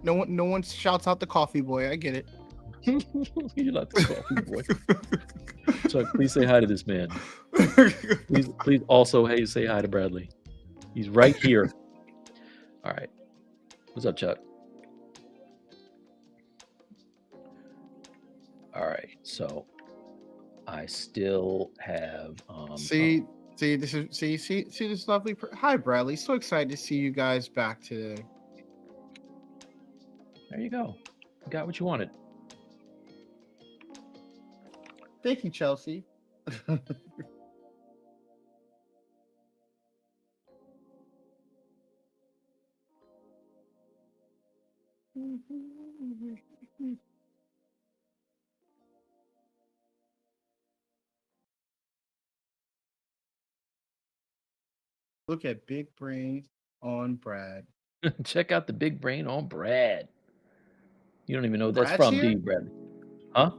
No one shouts out the coffee boy. I get it. You're not the coffee boy. Chuck, please say hi to this man. Please also say hi to Bradley. He's right here. All right. What's up, Chuck? All right. So I still have see this lovely hi Bradley, so excited to see you guys back today. There you go. You got what you wanted. Thank you, Chelsea. Look at big brain on Brad. Check out the big brain on Brad. You don't even know what that's Brad's from, here? do you, Brad? Huh?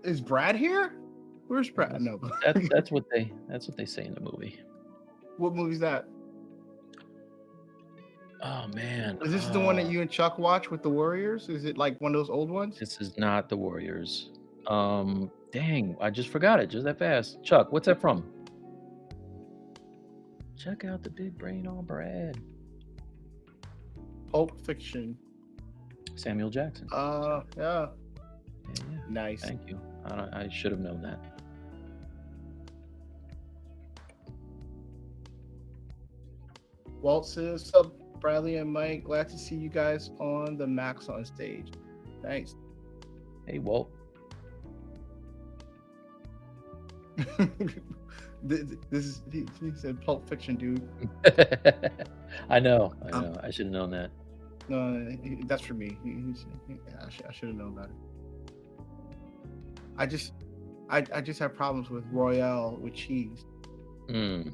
Is Brad here? Where's Brad? No. That's what they say in the movie. What movie's that? Oh man. Is this the one that you and Chuck watch with the Warriors? Is it like one of those old ones? This is not the Warriors. Dang, I just forgot it just that fast. Chuck, what's that from? Check out the big brain on Brad. Pulp Fiction. Samuel Jackson. Yeah. Nice. Thank you. I should have known that. Walt says, "Sup, Bradley and Mike. Glad to see you guys on the Maxon stage." Nice. Hey, Walt. He said Pulp Fiction, dude. I know. I should have known that. No, that's for me. I should have known better. I just have problems with Royale with cheese. Do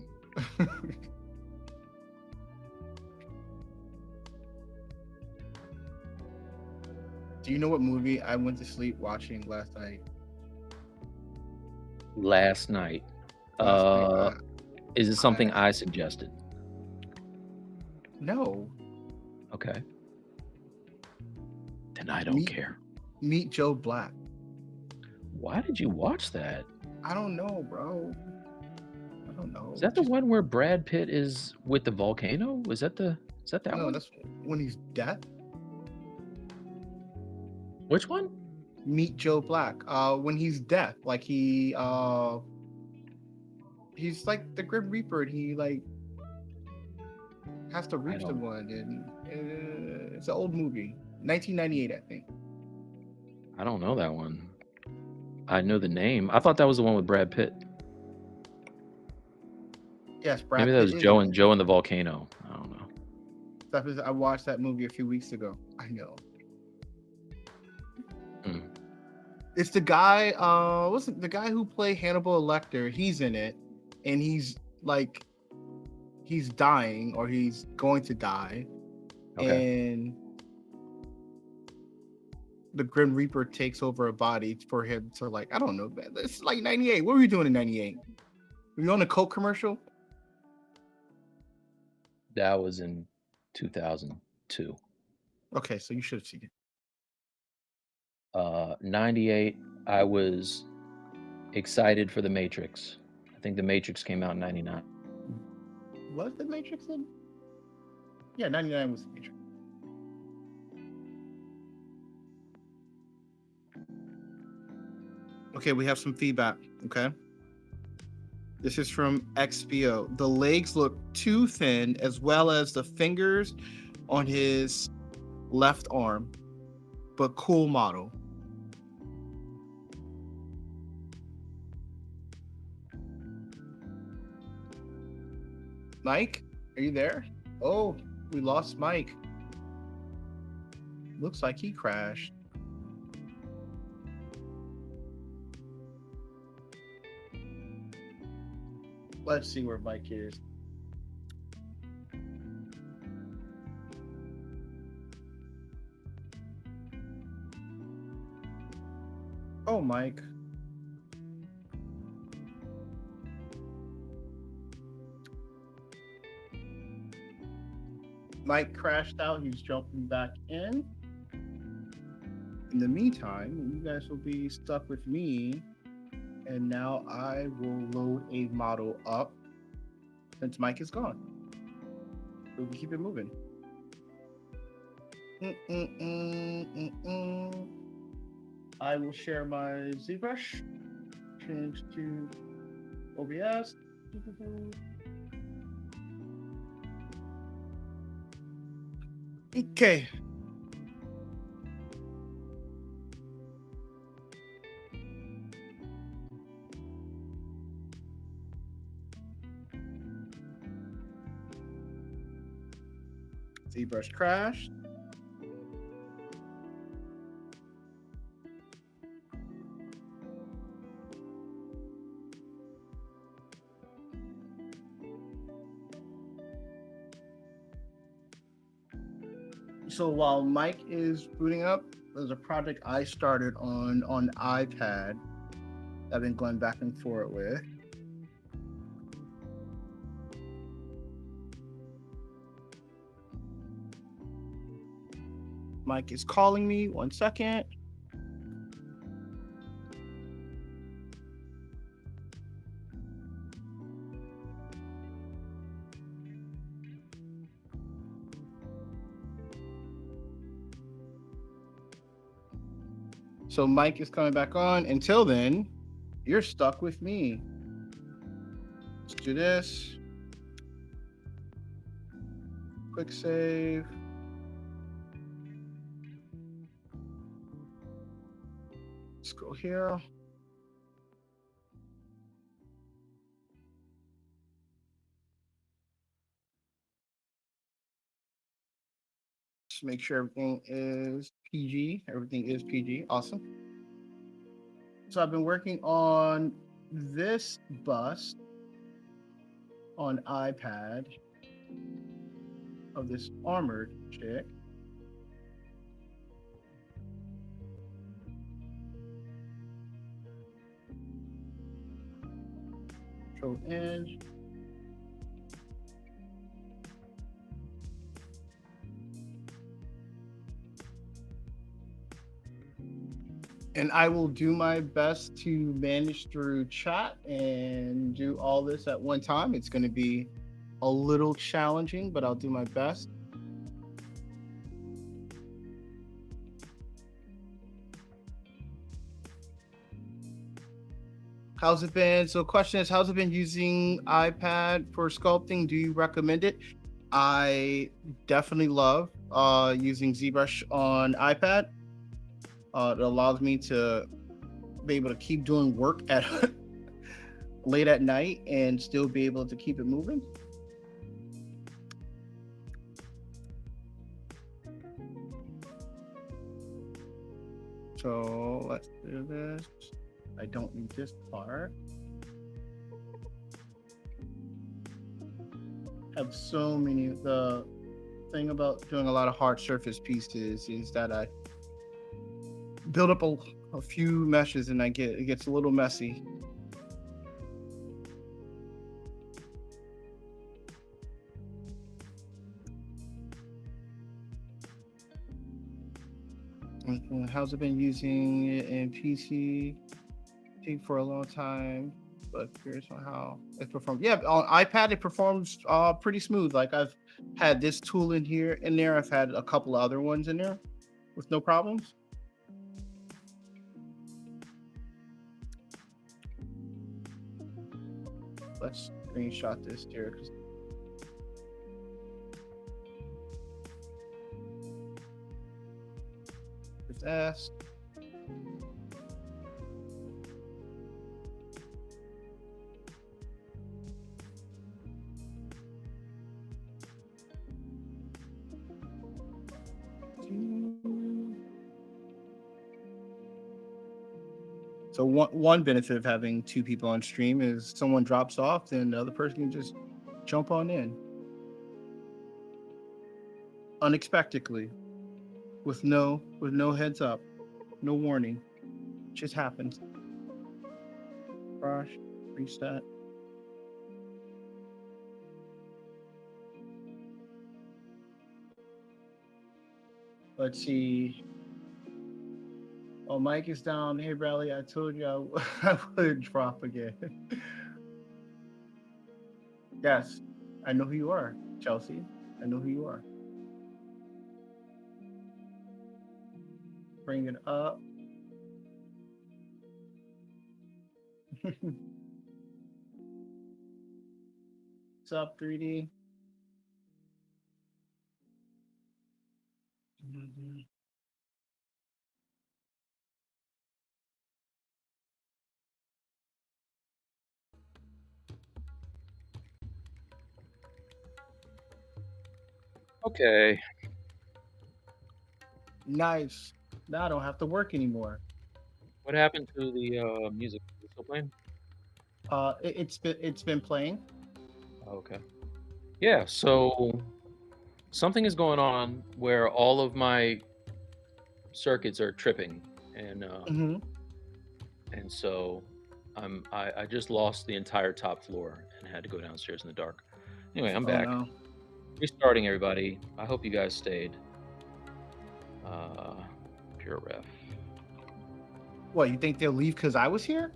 you know what movie I went to sleep watching last night? Last night. Is it something I suggested? No. Okay. Then I don't care. Meet Joe Black. Why did you watch that? I don't know, bro. I don't know. Is that the one where Brad Pitt is with the volcano? Is that that No, one? that's when he's dead. Which one? Meet Joe Black. When he's deaf, like he He's like the Grim Reaper, and he like has to reach don't- someone, and it's an old movie, 1998, I think. I don't know that one. I know the name. I thought that was the one with Brad Pitt. Yes, Brad Maybe that was Pitt. Joe and the Volcano. I don't know. I watched that movie a few weeks ago. I know. Hmm. It's the guy. What's it, the guy who played Hannibal Lecter? He's in it, and he's like, he's dying or he's going to die, Okay. and the Grim Reaper takes over a body for him to like. I don't know, man. It's like 98. What were you doing in 98? Were you on a Coke commercial? That was in 2002. Okay, so you should have seen it. 98, I was excited for The Matrix. I think The Matrix came out in 99. Was the Matrix in? Yeah, 99 was the Matrix. Okay, we have some feedback. Okay. This is from XBO. The legs look too thin, as well as the fingers on his left arm, but cool model. Mike, are you there? Oh, we lost Mike. Looks like he crashed. Let's see where Mike is. Oh, Mike. Mike crashed out. He's jumping back in. In the meantime, you guys will be stuck with me. And now I will load a model up since Mike is gone. So we keep it moving. I will share my ZBrush. Change to OBS. Okay. ZBrush crashed. So while Mike is booting up, there's a project I started on iPad I've been going back and forth with. Mike is calling me. 1 second. So Mike is coming back on. Until then, you're stuck with me. Let's do this. Quick save. Let's go here. Just make sure everything is PG. Everything is PG. Awesome. So I've been working on this bust on iPad of this armored chick. Control N. And I will do my best to manage through chat and do all this at one time. It's going to be a little challenging, but I'll do my best. How's it been? So question is, how's it been using iPad for sculpting? Do you recommend it? I definitely love using ZBrush on iPad. It allows me to be able to keep doing work at late at night and still be able to keep it moving. So let's do this. I don't need this part. I have so many. The thing about doing a lot of hard surface pieces is that I build up a few meshes and it gets a little messy. How's it been using it in PC for a long time? But curious on how it performs. Yeah, on iPad it performs pretty smooth. Like I've had this tool in there. I've had a couple of other ones in there with no problems. Let's screenshot this here. It's S. So one benefit of having two people on stream is someone drops off, then the other person can just jump on in unexpectedly, with no heads up, no warning. It just happens. Brush, reset. Let's see. Oh, Mike is down. Hey, Bradley, I told you I would drop again. Yes, I know who you are, Chelsea. I know who you are. Bring it up. What's up, 3D? Okay. Nice. Now I don't have to work anymore. What happened to the music? Is it still playing? It's been playing. Okay. Yeah. So something is going on where all of my circuits are tripping, and and so I just lost the entire top floor and had to go downstairs in the dark. Anyway, I'm back. No. Restarting, everybody. I hope you guys stayed. Pure ref. What, you think they'll leave because I was here?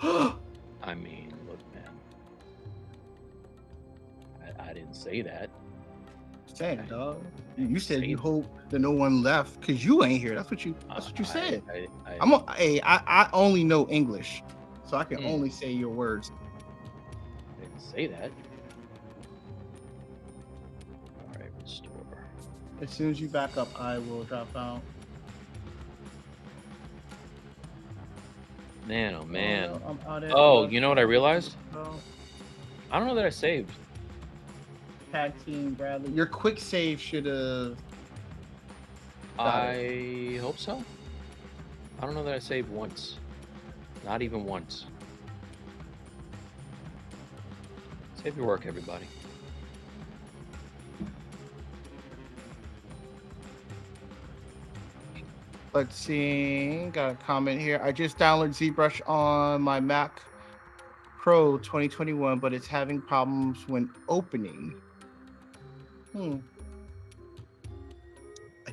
I mean, look, man. I didn't say that. Saying, dog. You said you hope that no one left because you ain't here. That's what you said. I only know English, so I can only say your words. I didn't say that. All right, restore. As soon as you back up, I will drop out. Man, oh man. Oh, you know what I realized? Oh. I don't know that I saved. Tag team, Bradley. Your quick save should have. I hope so. I don't know that I saved once. Not even once. Save your work, everybody. Let's see. Got a comment here. I just downloaded ZBrush on my Mac Pro 2021, but it's having problems when opening. I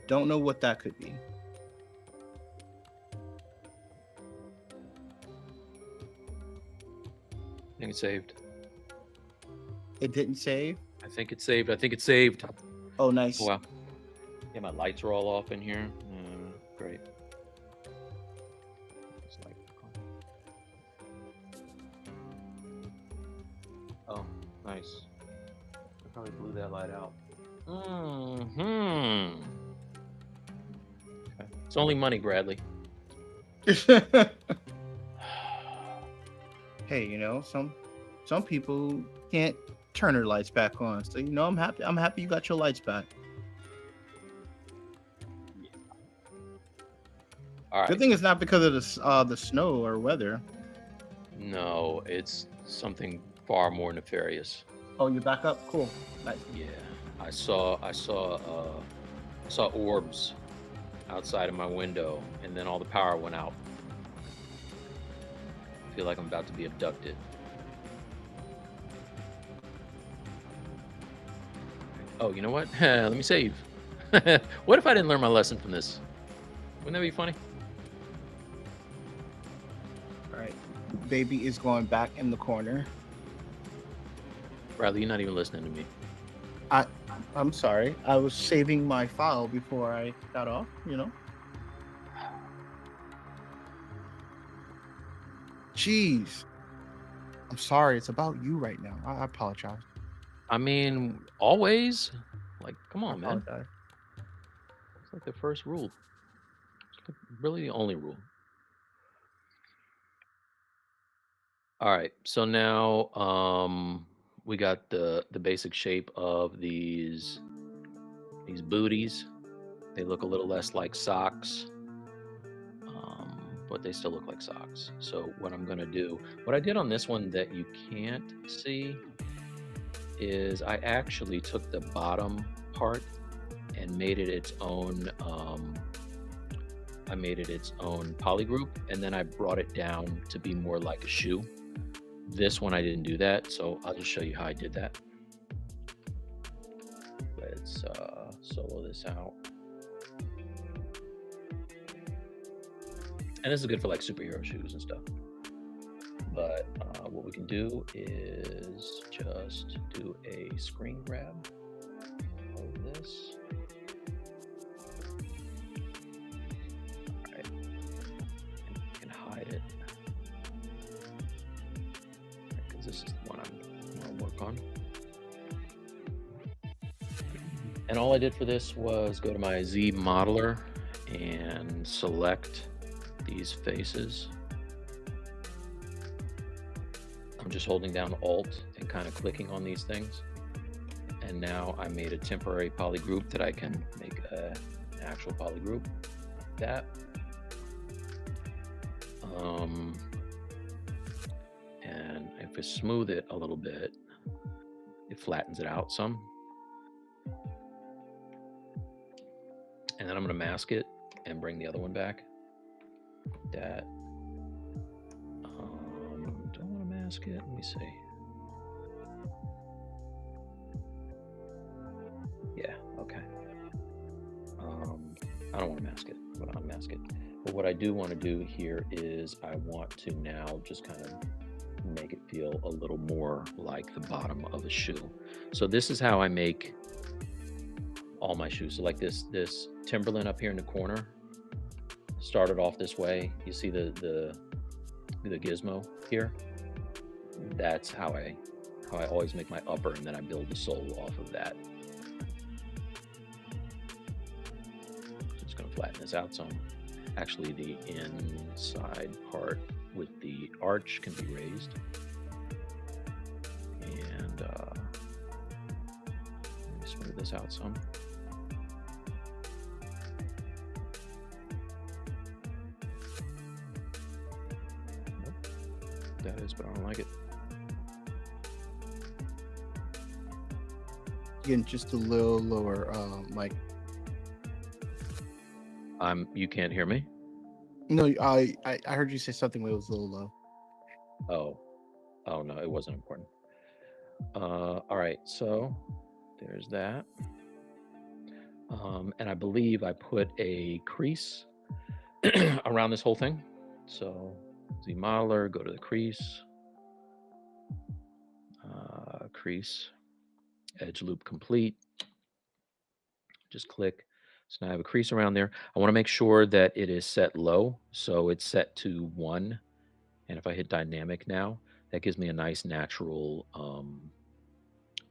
don't know what that could be. I think it's saved. It didn't save? I think it's saved. I think it's saved. Oh, nice. Oh, wow. Yeah, my lights are all off in here. Great. Oh, nice. I probably blew that light out. Okay. It's only money, Bradley. Hey, some people can't turn their lights back on. So I'm happy. I'm happy you got your lights back. Yeah. All right. Good thing it's not because of the snow or weather. No, it's something far more nefarious. Oh, you're back up. Cool. Nice. Yeah, I saw orbs outside of my window, and then all the power went out. I feel like I'm about to be abducted. Oh, you know what? Let me save. What if I didn't learn my lesson from this? Wouldn't that be funny? All right. Baby is going back in the corner. Bradley, you're not even listening to me. I'm sorry. I was saving my file before I got off, Jeez. I'm sorry. It's about you right now. I apologize. I mean, always. Like, come on, I man. apologize. It's like the first rule. It's like really the only rule. All right. So now we got the basic shape of these booties. They look a little less like socks, but they still look like socks. So what I'm going to do, what I did on this one that you can't see is I actually took the bottom part and made it its own. I made it its own polygroup, and then I brought it down to be more like a shoe. This one I didn't do that, so I'll just show you how I did that. Let's solo this out. And this is good for like superhero shoes and stuff. But what we can do is just do a screen grab of this. All right, and you can hide it because this is the one I'm going to work on. And all I did for this was go to my Z modeler and select these faces. I'm just holding down Alt and kind of clicking on these things. And now I made a temporary polygroup that I can make an actual polygroup like that. And if I smooth it a little bit, it flattens it out some. And then I'm going to mask it and bring the other one back. That. Don't want to mask it. Let me see. Yeah, okay. I don't want to mask it. I'm going to unmask it. But what I do want to do here is I want to now just kind of make it feel a little more like the bottom of a shoe. So this is how I make all my shoes. So like this Timberland up here in the corner started off this way. You see the gizmo here? That's how I always make my upper, and then I build the sole off of that. Just gonna flatten this out some. Actually, the inside part with the arch can be raised. And let me smooth this out some. That is, but I don't like it. Again, just a little lower, Mike. You can't hear me? No, I heard you say something that was a little low. Oh no, it wasn't important. All right, so there's that. And I believe I put a crease around this whole thing. So Z modeler, go to the crease, crease, edge loop complete. Just click. So now I have a crease around there. I want to make sure that it is set low. So it's set to 1. And if I hit dynamic now, That gives me a nice natural,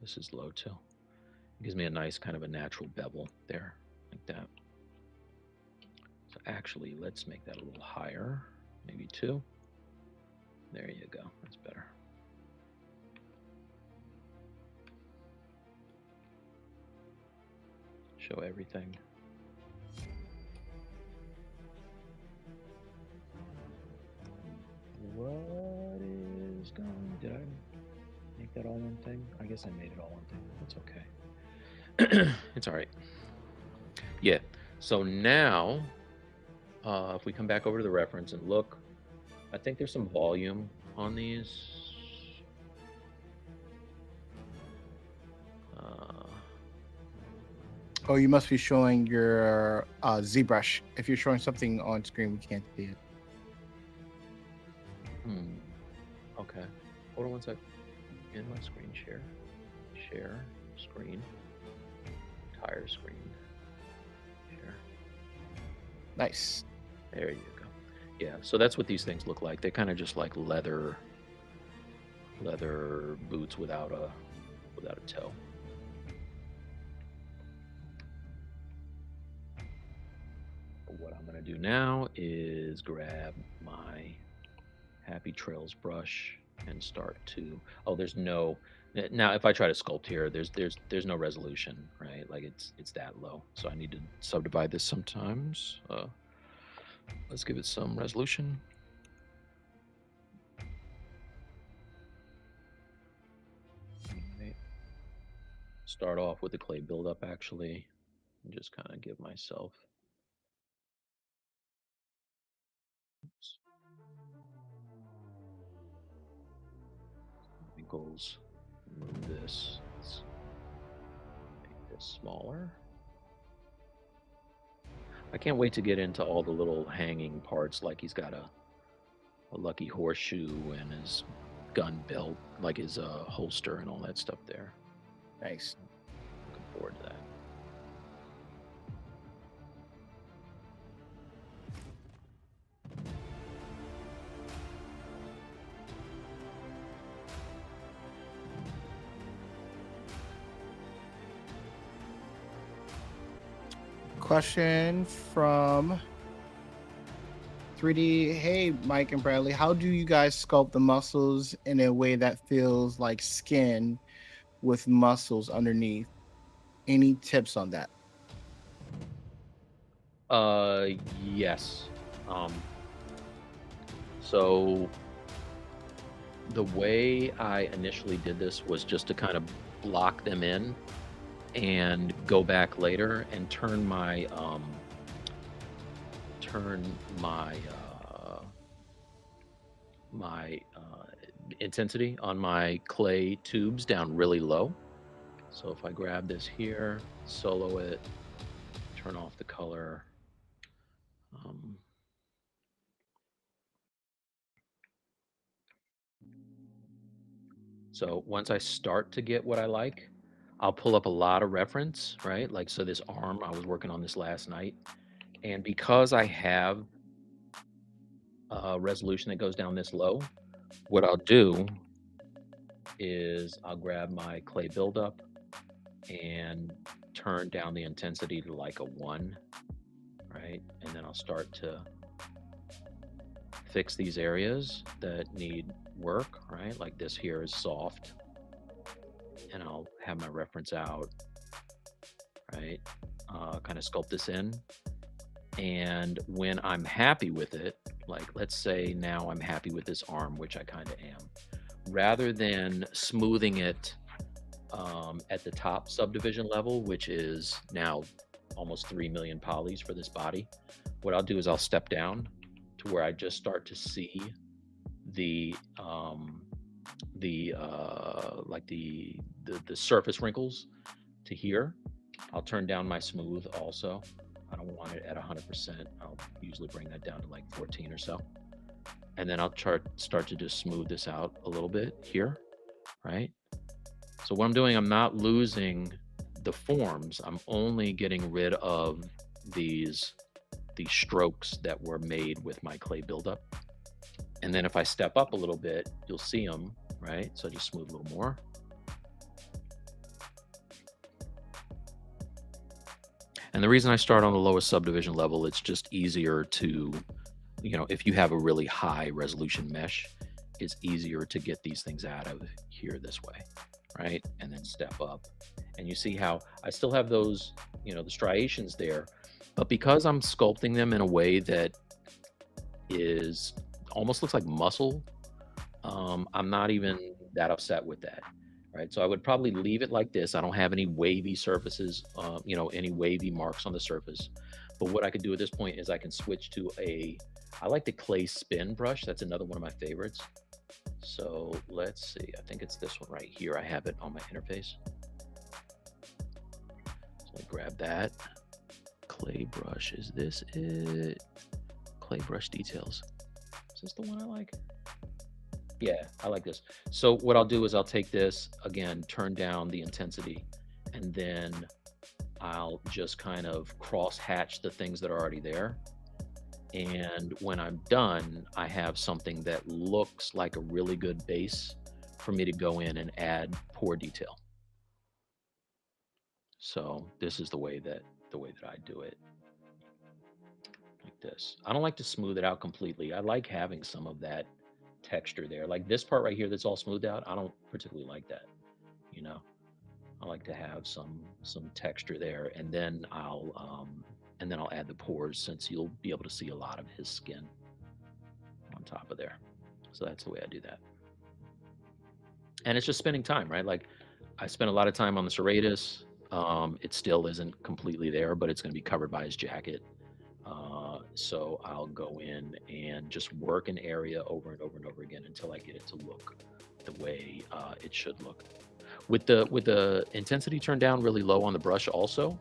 this is low too. It gives me a nice kind of a natural bevel there, like that. So actually, let's make that a little higher, maybe 2. There you go, that's better. Show everything. What is going? Did I make that all one thing? I guess I made it all one thing. That's okay. It's all right. Yeah. So now, if we come back over to the reference and look, I think there's some volume on these. Oh, you must be showing your ZBrush. If you're showing something on screen, we can't see it. Okay. Hold on one sec. In my screen share. Share screen. Entire screen. Share. Nice. There you go. Yeah, so that's what these things look like. They kind of just like leather boots without a toe. What I'm going to do now is grab my Happy Trails brush and start to, oh, there's no, now if I try to sculpt here, there's no resolution, right? Like it's that low. So I need to subdivide this sometimes. Let's give it some resolution. Right. Start off with the clay buildup actually, and just kind of give myself. Oops. Wrinkles. Move this. Let's make this smaller. I can't wait to get into all the little hanging parts, like he's got a lucky horseshoe and his gun belt, like his holster and all that stuff there. Nice. Looking forward to that. Question from 3D. Hey, Mike and Bradley, how do you guys sculpt the muscles in a way that feels like skin with muscles underneath? Any tips on that? Yes. So the way I initially did this was just to kind of block them in and go back later and turn my intensity on my clay tubes down really low. So if I grab this here, solo it, turn off the color. So once I start to get what I like, I'll pull up a lot of reference, right? Like, so this arm, I was working on this last night. And because I have a resolution that goes down this low, what I'll do is I'll grab my clay buildup and turn down the intensity to like a 1, right? And then I'll start to fix these areas that need work, right? Like this here is soft. And I'll have my reference out, right? Kind of sculpt this in. And when I'm happy with it, like let's say now I'm happy with this arm, which I kind of am, rather than smoothing it at the top subdivision level, which is now almost 3 million polys for this body, what I'll do is I'll step down to where I just start to see the surface wrinkles to here. I'll turn down my smooth also. I don't want it at 100%. I'll usually bring that down to like 14 or so. And then I'll start to just smooth this out a little bit here, right? So what I'm doing, I'm not losing the forms. I'm only getting rid of these strokes that were made with my clay buildup. And then if I step up a little bit, you'll see them, right? So just smooth a little more. And the reason I start on the lowest subdivision level, it's just easier to, you know, if you have a really high resolution mesh, it's easier to get these things out of here this way, right? And then step up. And you see how I still have those, you know, the striations there, but because I'm sculpting them in a way that is almost looks like muscle, I'm not even that upset with that, right? So I would probably leave it like this. I don't have any wavy surfaces, you know, any wavy marks on the surface. But what I could do at this point is I can switch to I like the clay spin brush. That's another one of my favorites. So let's see, I think it's this one right here. I have it on my interface. So I grab that. Clay brush, is this it? Clay brush details. Is this the one I like? Yeah, I like this. So what I'll do is I'll take this, again, turn down the intensity, and then I'll just kind of cross hatch the things that are already there. And when I'm done, I have something that looks like a really good base for me to go in and add pour detail. So this is the way that I do it. Like this. I don't like to smooth it out completely. I like having some of that texture there. Like this part right here that's all smoothed out, I don't particularly like that. You know, I like to have some texture there, and then I'll add the pores, since you'll be able to see a lot of his skin on top of there. So that's the way I do that. And it's just spending time, right? Like I spent a lot of time on the serratus. It still isn't completely there, but it's going to be covered by his jacket. So I'll go in and just work an area over and over and over again until I get it to look the way it should look. With the intensity turned down really low on the brush also,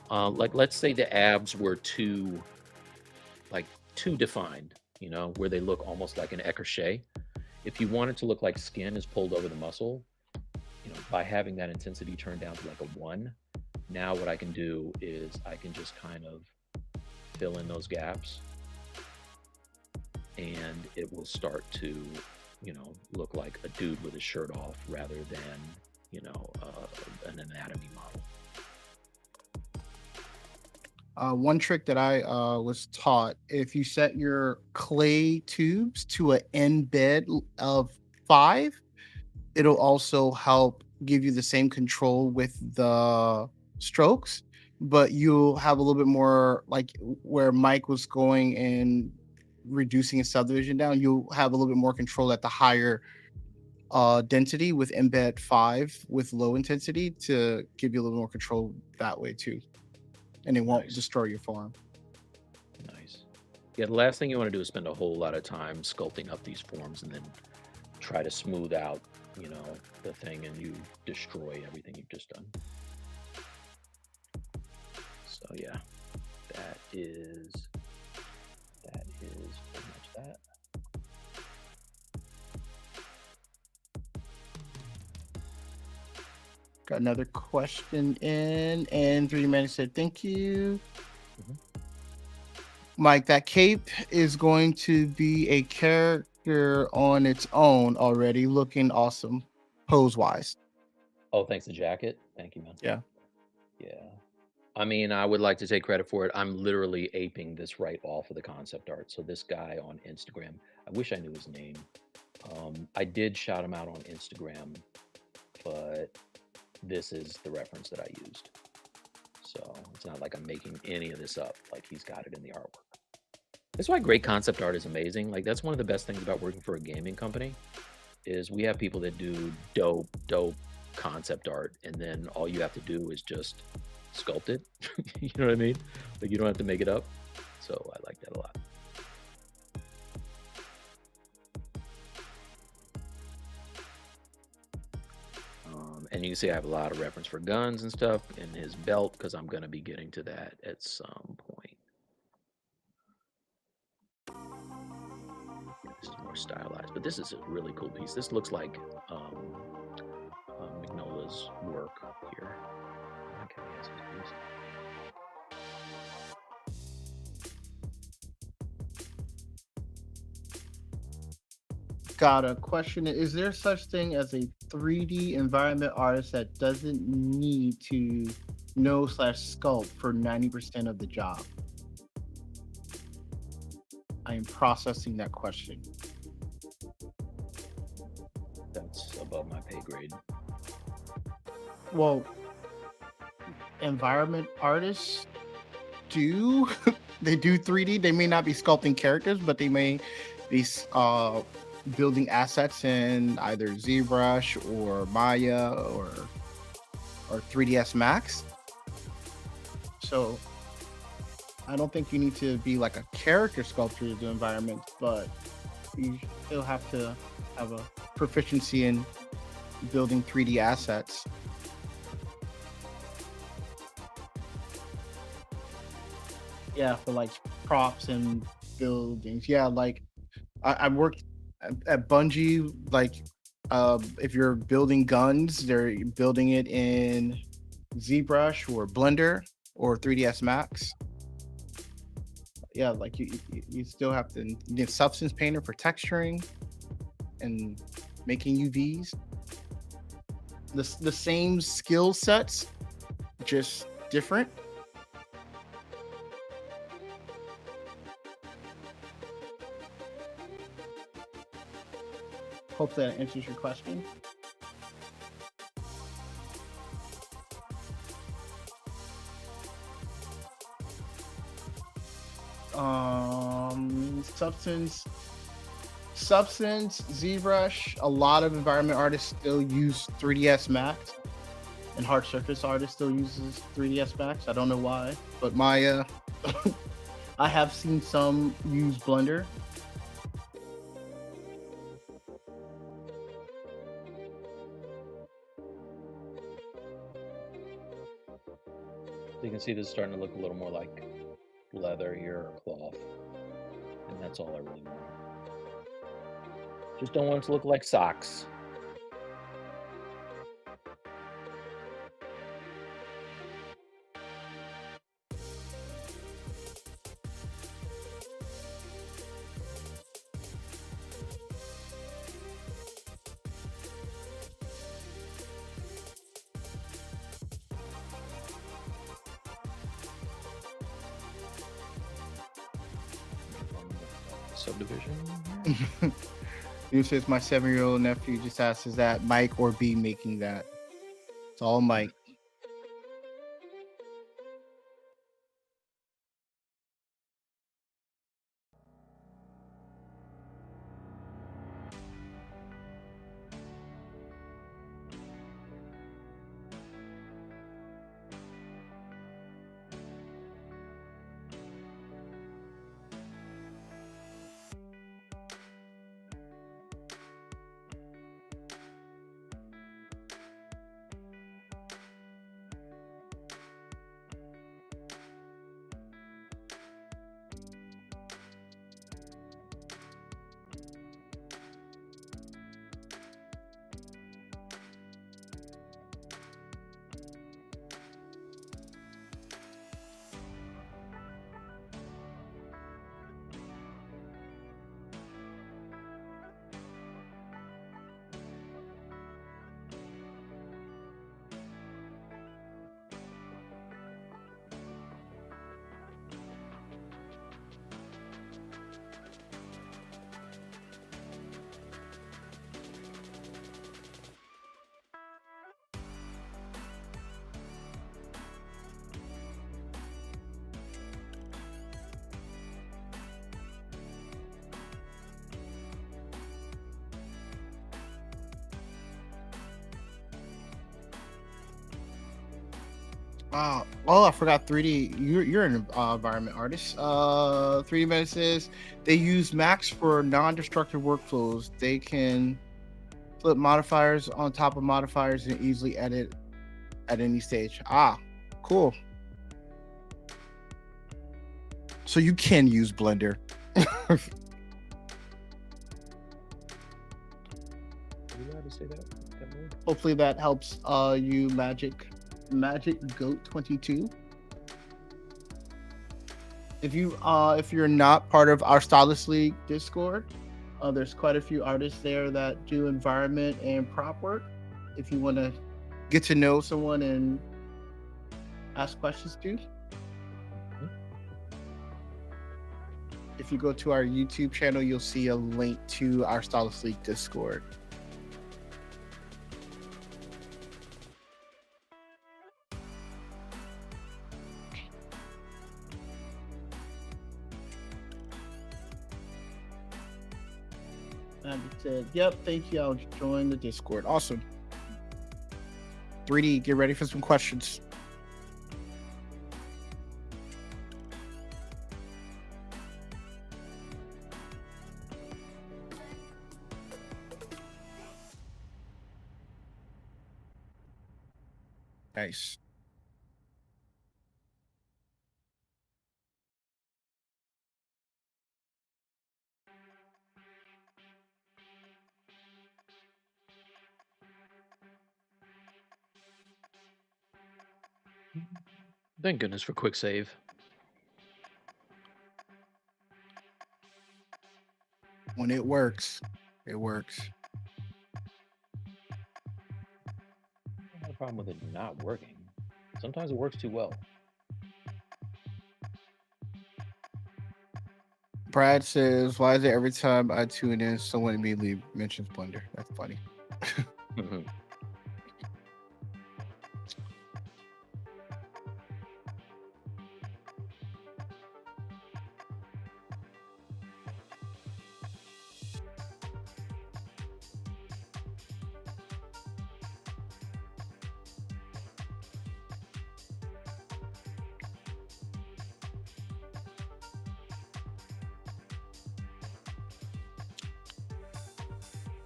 like let's say the abs were too defined, you know, where they look almost like an écorché. If you want it to look like skin is pulled over the muscle, you know, by having that intensity turned down to like a 1, now what I can do is I can just kind of fill in those gaps, and it will start to, you know, look like a dude with his shirt off rather than, you know, an anatomy model. One trick that I was taught: if you set your clay tubes to an embed of 5, it'll also help give you the same control with the strokes, but you'll have a little bit more, like where Mike was going and reducing his subdivision down, you'll have a little bit more control at the higher density with embed 5 with low intensity, to give you a little more control that way too. And it won't Nice. destroy your farm. Nice. Yeah, the last thing you want to do is spend a whole lot of time sculpting up these forms and then try to smooth out, you know, the thing, and you destroy everything you've just done. So yeah, that is pretty much that. Got another question in, and 3D Man said, thank you. Mike, that cape is going to be a character on its own already, looking awesome pose-wise. Oh, thanks, the jacket. Thank you, man. Yeah. Yeah. I mean, I would like to take credit for it. I'm literally aping this right off of the concept art. So this guy on Instagram, I wish I knew his name. I did shout him out on Instagram, but this is the reference that I used. So it's not like I'm making any of this up. Like, he's got it in the artwork. That's why great concept art is amazing. Like, that's one of the best things about working for a gaming company, is we have people that do dope concept art, and then all you have to do is just sculpt it. You know what I mean? Like, you don't have to make it up. So I like that a lot. And you can see I have a lot of reference for guns and stuff in his belt, because I'm going to be getting to that at some point. This is more stylized, but this is a really cool piece. This looks like Mignola's work here. I like how he has his piece. got a question. Is there such thing as a 3D environment artist that doesn't need to know/sculpt for 90% of the job? I am processing that question. That's above my pay grade. Well, environment artists do they do 3D. They may not be sculpting characters, but they may be building assets in either ZBrush or Maya or 3ds Max. So I don't think you need to be like a character sculptor to do environment, but you still have to have a proficiency in building 3D assets. Yeah, for like props and buildings. Yeah, like I worked at Bungie. Like, if you're building guns, they're building it in ZBrush or Blender or 3ds Max. Yeah, like you still have to need Substance Painter for texturing and making UVs. The same skill sets, just different. Hope that answers your question. Substance, ZBrush. A lot of environment artists still use 3ds Max, and hard surface artists still uses 3ds Max. I don't know why, but Maya. I have seen some use Blender. You can see this is starting to look a little more like leather here or cloth, and that's all I really want. Just don't want it to look like socks. Subdivision. You says my 7-year-old nephew just asked, is that Mike or B making that? It's all Mike. Oh, I forgot 3D. You're an environment artist. 3D Meta says they use Max for non-destructive workflows. They can flip modifiers on top of modifiers and easily edit at any stage. Cool. So you can use Blender. Are you allowed to say that? Hopefully that helps you, Magic Goat 22. If you're not part of our Stylus League Discord, There's quite a few artists there that do environment and prop work. If you want to get to know someone and ask questions to, if you go to our YouTube channel, you'll see a link to our Stylus League Discord. And it said, yep, thank you. I'll join the Discord. Awesome. 3D, get ready for some questions. Nice. Thank goodness for quick save. When it works, it works. I have a problem with it not working. Sometimes it works too well. Brad says, why is it every time I tune in, someone immediately mentions Blender? That's funny.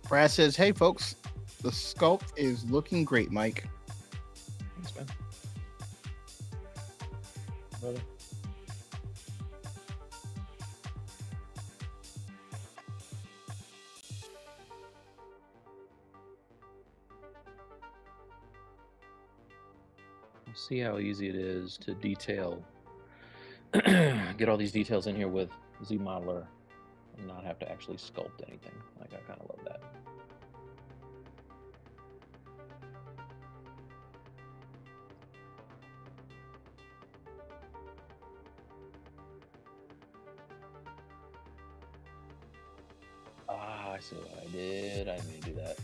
Brad says, hey, folks, the sculpt is looking great, Mike. Thanks, man. Brother. See how easy it is to detail, get all these details in here with ZModeler and not have to actually sculpt anything. Like, I kind of love that. Ah, I see what I did. I didn't mean to do that.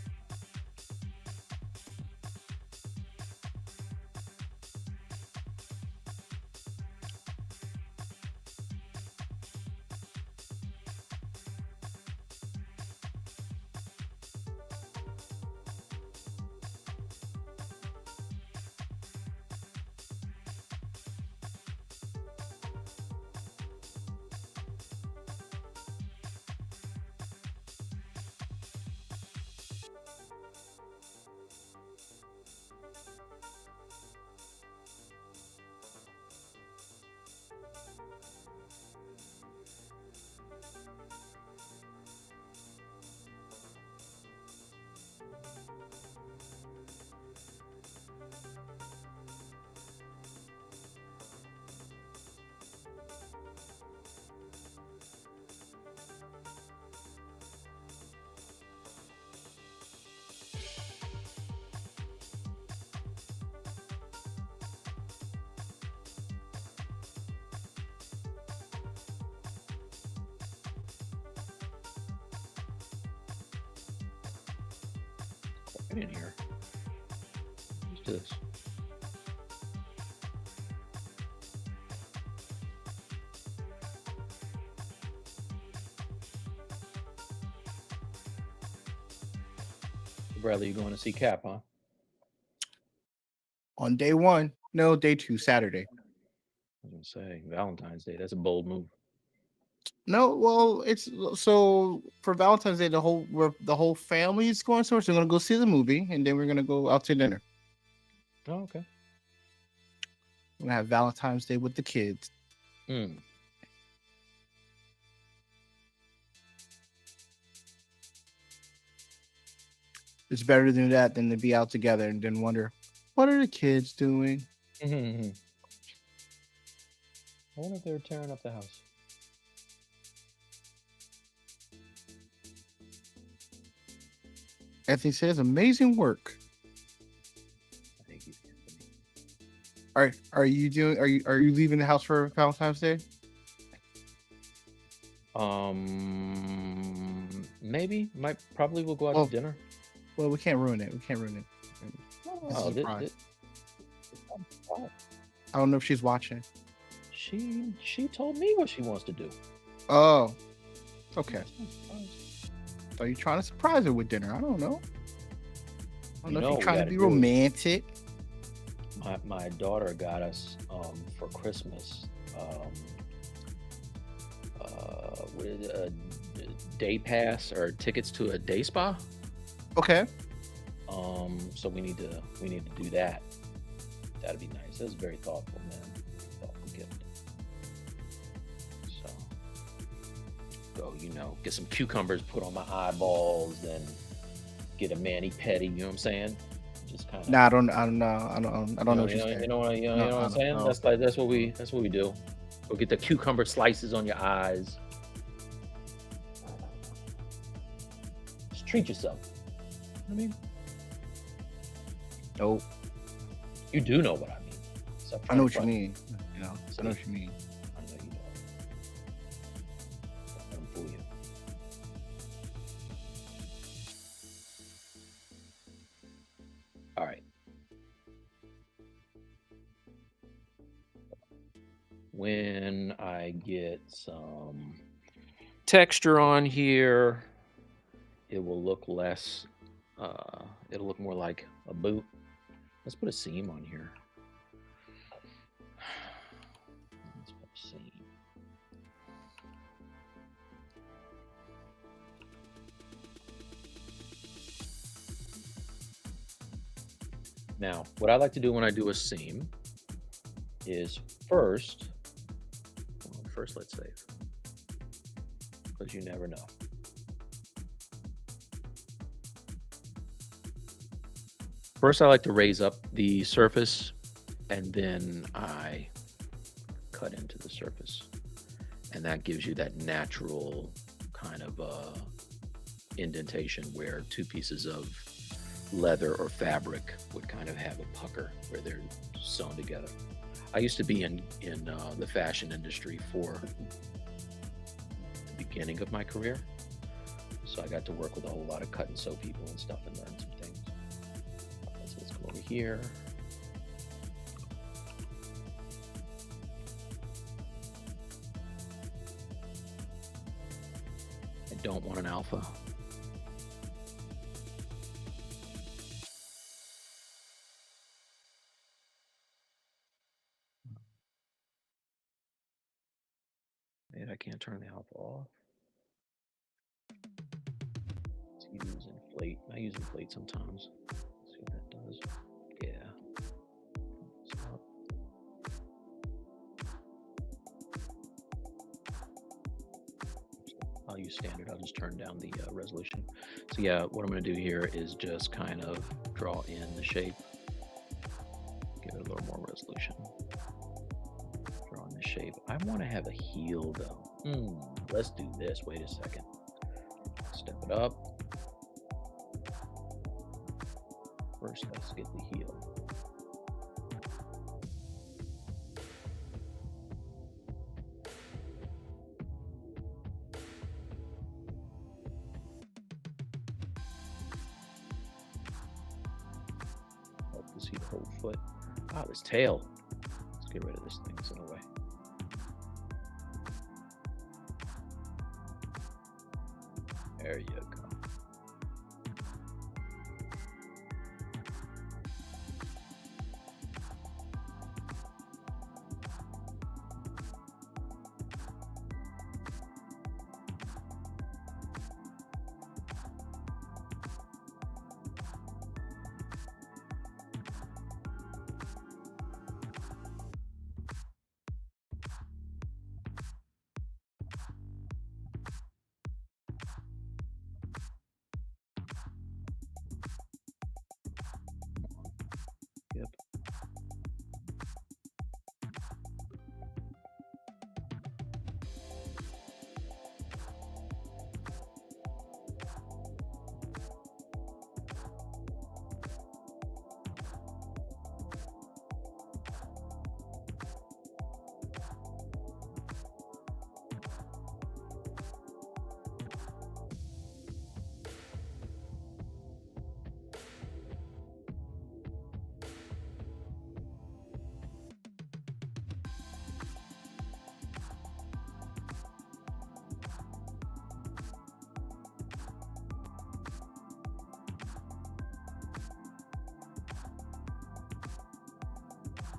In here. Let's do this. Bradley, you going to see Cap, huh? On day one. No, day two, Saturday. I was going to say, Valentine's Day. That's a bold move. No, well, it's so for Valentine's Day, the whole family is going somewhere. So we're gonna go see the movie, and then we're gonna go out to dinner. Oh, okay. We're gonna have Valentine's Day with the kids. It's better than that than to be out together and then wonder, what are the kids doing? I wonder if they were tearing up the house. Anthony says, amazing work. Thank you, Anthony. Are you doing? Are you leaving the house for Valentine's Day? Maybe. Probably we'll go out to dinner. Well, we can't ruin it. We can't ruin it. Oh, I don't know if she's watching. She told me what she wants to do. Oh, okay. Are you trying to surprise her with dinner? I don't know. I don't know if you're trying to be romantic. My daughter got us for Christmas with a day pass or tickets to a day spa. Okay. So we need to do that. That'd be nice. That's very thoughtful, man. Thoughtful gift. So go, get some cucumbers put on my eyeballs, then get a mani-pedi. You know what I'm saying? Just kind of. Nah, I don't know. I don't know what you're saying. You know what I'm saying? That's what we do. Go get the cucumber slices on your eyes. Just treat yourself. You know what I mean? Nope. You do know what I mean. I know what you mean. I know what you mean. I know you don't. Don't let 'em fool you. All right. When I get some texture on here, it will look less, it'll look more like a boot. Let's put a seam on here. Let's put a seam. Now, what I like to do when I do a seam is first let's save, because you never know. First, I like to raise up the surface, and then I cut into the surface. And that gives you that natural kind of indentation where two pieces of leather or fabric would kind of have a pucker where they're sewn together. I used to be in the fashion industry for the beginning of my career. So I got to work with a whole lot of cut and sew people and stuff and learn some things. So let's come over here. I don't want an alpha. And I can't turn the alpha off. Let's use inflate. I use inflate sometimes. Let's see what that does. Yeah. Stop. I'll use standard. I'll just turn down the resolution. So yeah, what I'm going to do here is just kind of draw in the shape. Give it a little more resolution. Draw in the shape. I want to have a heel though. Let's do this. Wait a second. Step it up. First, let's get the heel. Help to see the whole foot. Ah, this tail. Let's get rid of this thing. It's in the way. There you go.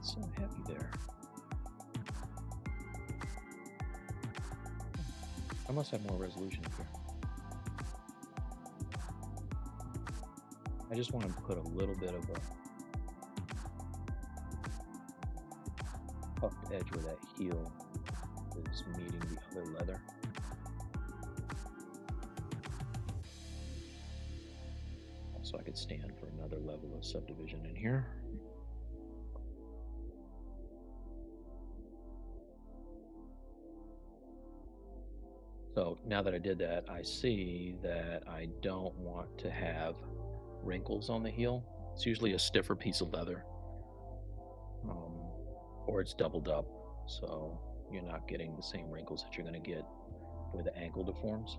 so heavy there. I must have more resolution up here. I just want to put a little bit of a puffed edge where that heel is meeting the other leather. So I could stand for another level of subdivision in here. So now that I did that, I see that I don't want to have wrinkles on the heel. It's usually a stiffer piece of leather, or it's doubled up, so you're not getting the same wrinkles that you're going to get where the ankle deforms.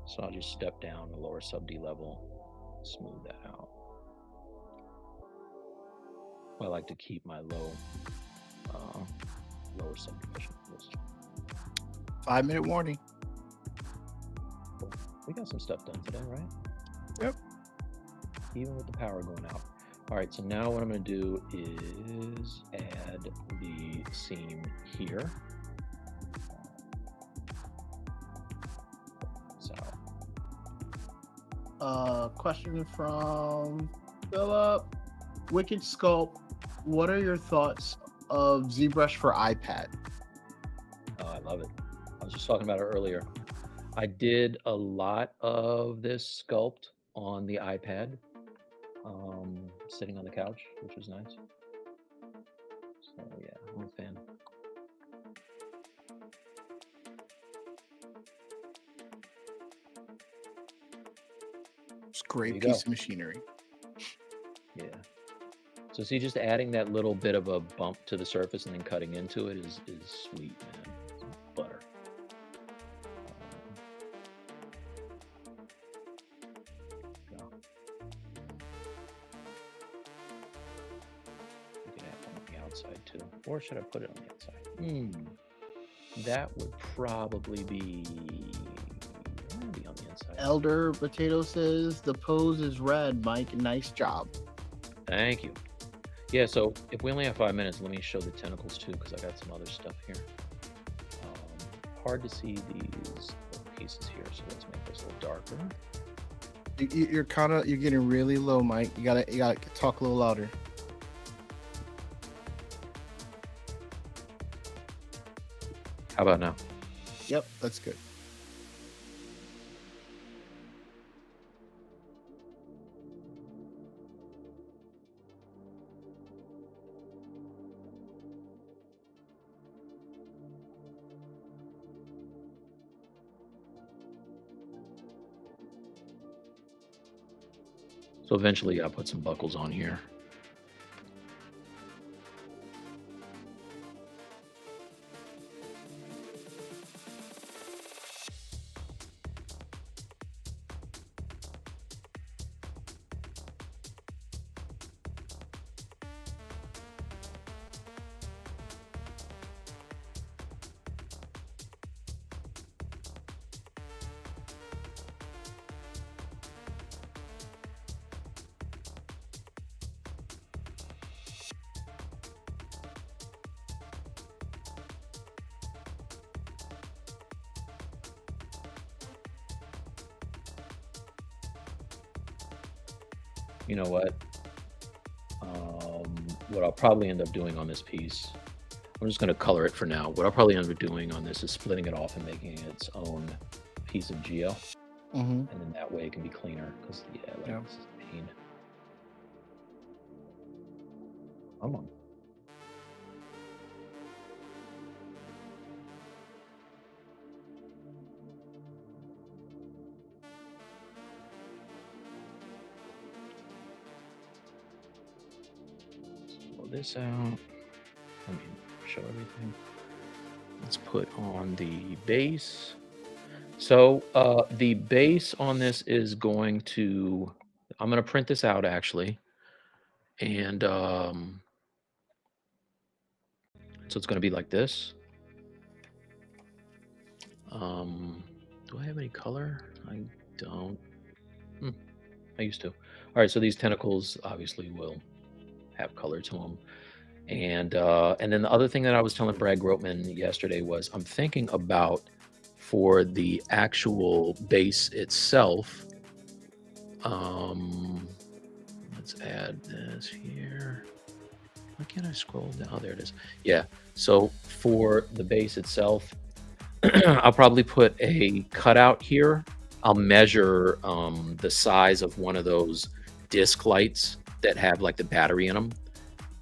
So I'll just step down the lower sub D level, smooth that out. I like to keep my lower subdivision. 5-minute warning. Cool. We got some stuff done today, right? Yep. Even with the power going out. All right, so now what I'm going to do is add the seam here. Question from Philip. Wicked Sculpt. What are your thoughts of ZBrush for iPad? Oh, I love it. I was just talking about it earlier. I did a lot of this sculpt on the iPad, sitting on the couch, which was nice. So yeah, I'm a fan. It's a great piece of machinery. Yeah. So see, just adding that little bit of a bump to the surface and then cutting into it is sweet, man. It's butter. Go. You can add one on the outside too. Or should I put it on the outside? That would probably be on the inside. Elder Potato says the pose is red. Mike, nice job. Thank you. Yeah, so if we only have 5 minutes, let me show the tentacles too, because I got some other stuff here. Hard to see these little pieces here, so let's make this a little darker. You're getting really low, Mike. You gotta talk a little louder. How about now? Yep, that's good. So eventually I'll put some buckles on here. You know what? What I'll probably end up doing on this piece, I'm just going to color it for now. What I'll probably end up doing on this is splitting it off and making it its own piece of geo. And then that way it can be cleaner, because this is pain. Come on. This out. Let me show everything. Let's put on the base. So the base on this is going to, I'm going to print this out actually. And so it's going to be like this. Do I have any color? I don't. I used to. All right, so these tentacles obviously will have color to them. And then the other thing that I was telling Brad Grotman yesterday was I'm thinking about for the actual base itself. Let's add this here. Why can't I scroll down? Oh, there it is. Yeah. So for the base itself, I'll probably put a cutout here. I'll measure the size of one of those disc lights that have like the battery in them.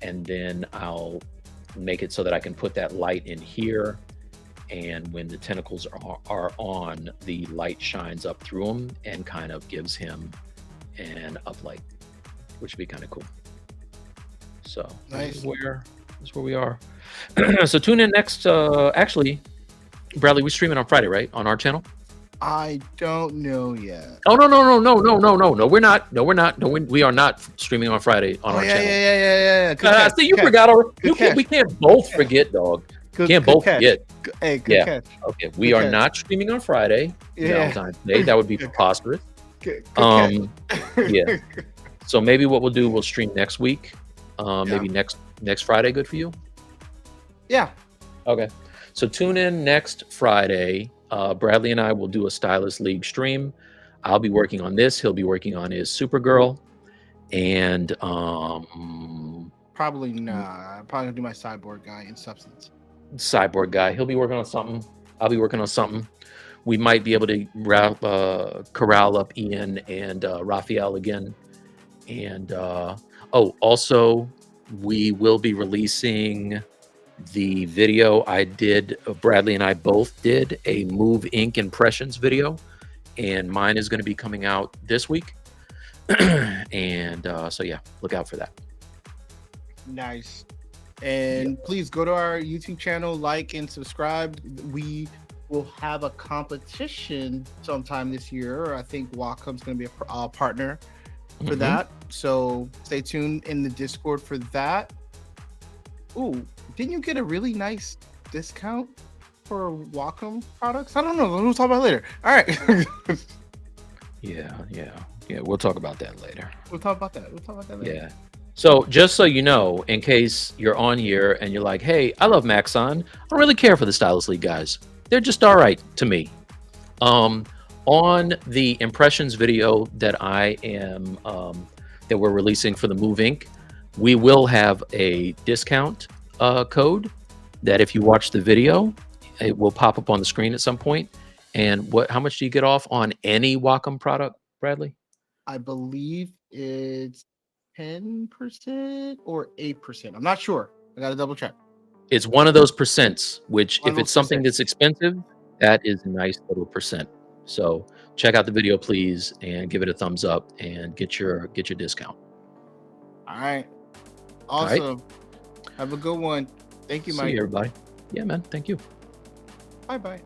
And then I'll make it so that I can put that light in here. And when the tentacles are on, the light shines up through them and kind of gives him an uplight, which would be kind of cool. So Nice. This is where we are. So tune in next. Actually, Bradley, we're streaming on Friday, right? On our channel? I don't know yet. Oh no, we're not. No, we're not. No, we are not streaming on Friday on our channel. Yeah. Good catch, See, you good forgot already. catch. We can't both forget, dog. Can't both catch. forget. Hey, good catch. Okay, we are catch. not streaming on Friday. Yeah. Valentine's Day. That would be preposterous. Good Yeah. So maybe what we'll do, we'll stream next week. Maybe next Friday. Good for you? Yeah. Okay. So tune in next Friday. Bradley and I will do a Stylus League stream. I'll be working on this. He'll be working on his Supergirl. And Probably not. I'm probably gonna do my cyborg guy in Substance. Cyborg guy. He'll be working on something. I'll be working on something. We might be able to corral up Ian and Raphael again. And also we will be releasing the video I did. Bradley and I both did a Move Ink Impressions video, and mine is going to be coming out this week. And so yeah, look out for that. Nice. And please go to our YouTube channel, like and subscribe. We will have a competition sometime this year. I think Wacom's going to be a partner for that. So stay tuned in the Discord for that. Ooh, didn't you get a really nice discount for Wacom products? I don't know. We'll talk about it later. All right. Yeah. We'll talk about that later. We'll talk about that later. Yeah. So just so you know, in case you're on here and you're like, hey, I love Maxon. I don't really care for the Stylus League guys. They're just all right to me. On the impressions video that I am that we're releasing for the Move Ink, we will have a discount code that if you watch the video, it will pop up on the screen at some point. And how much do you get off on any Wacom product, Bradley? I believe it's 10% or 8%. I'm not sure. I got to double check. It's one of those percents, which if it's something that's expensive, that is a nice little percent. So check out the video, please, and give it a thumbs up and get your discount. All right. Awesome. All right. Have a good one. Thank you, Mike. See you, everybody. Yeah, man. Thank you. Bye-bye.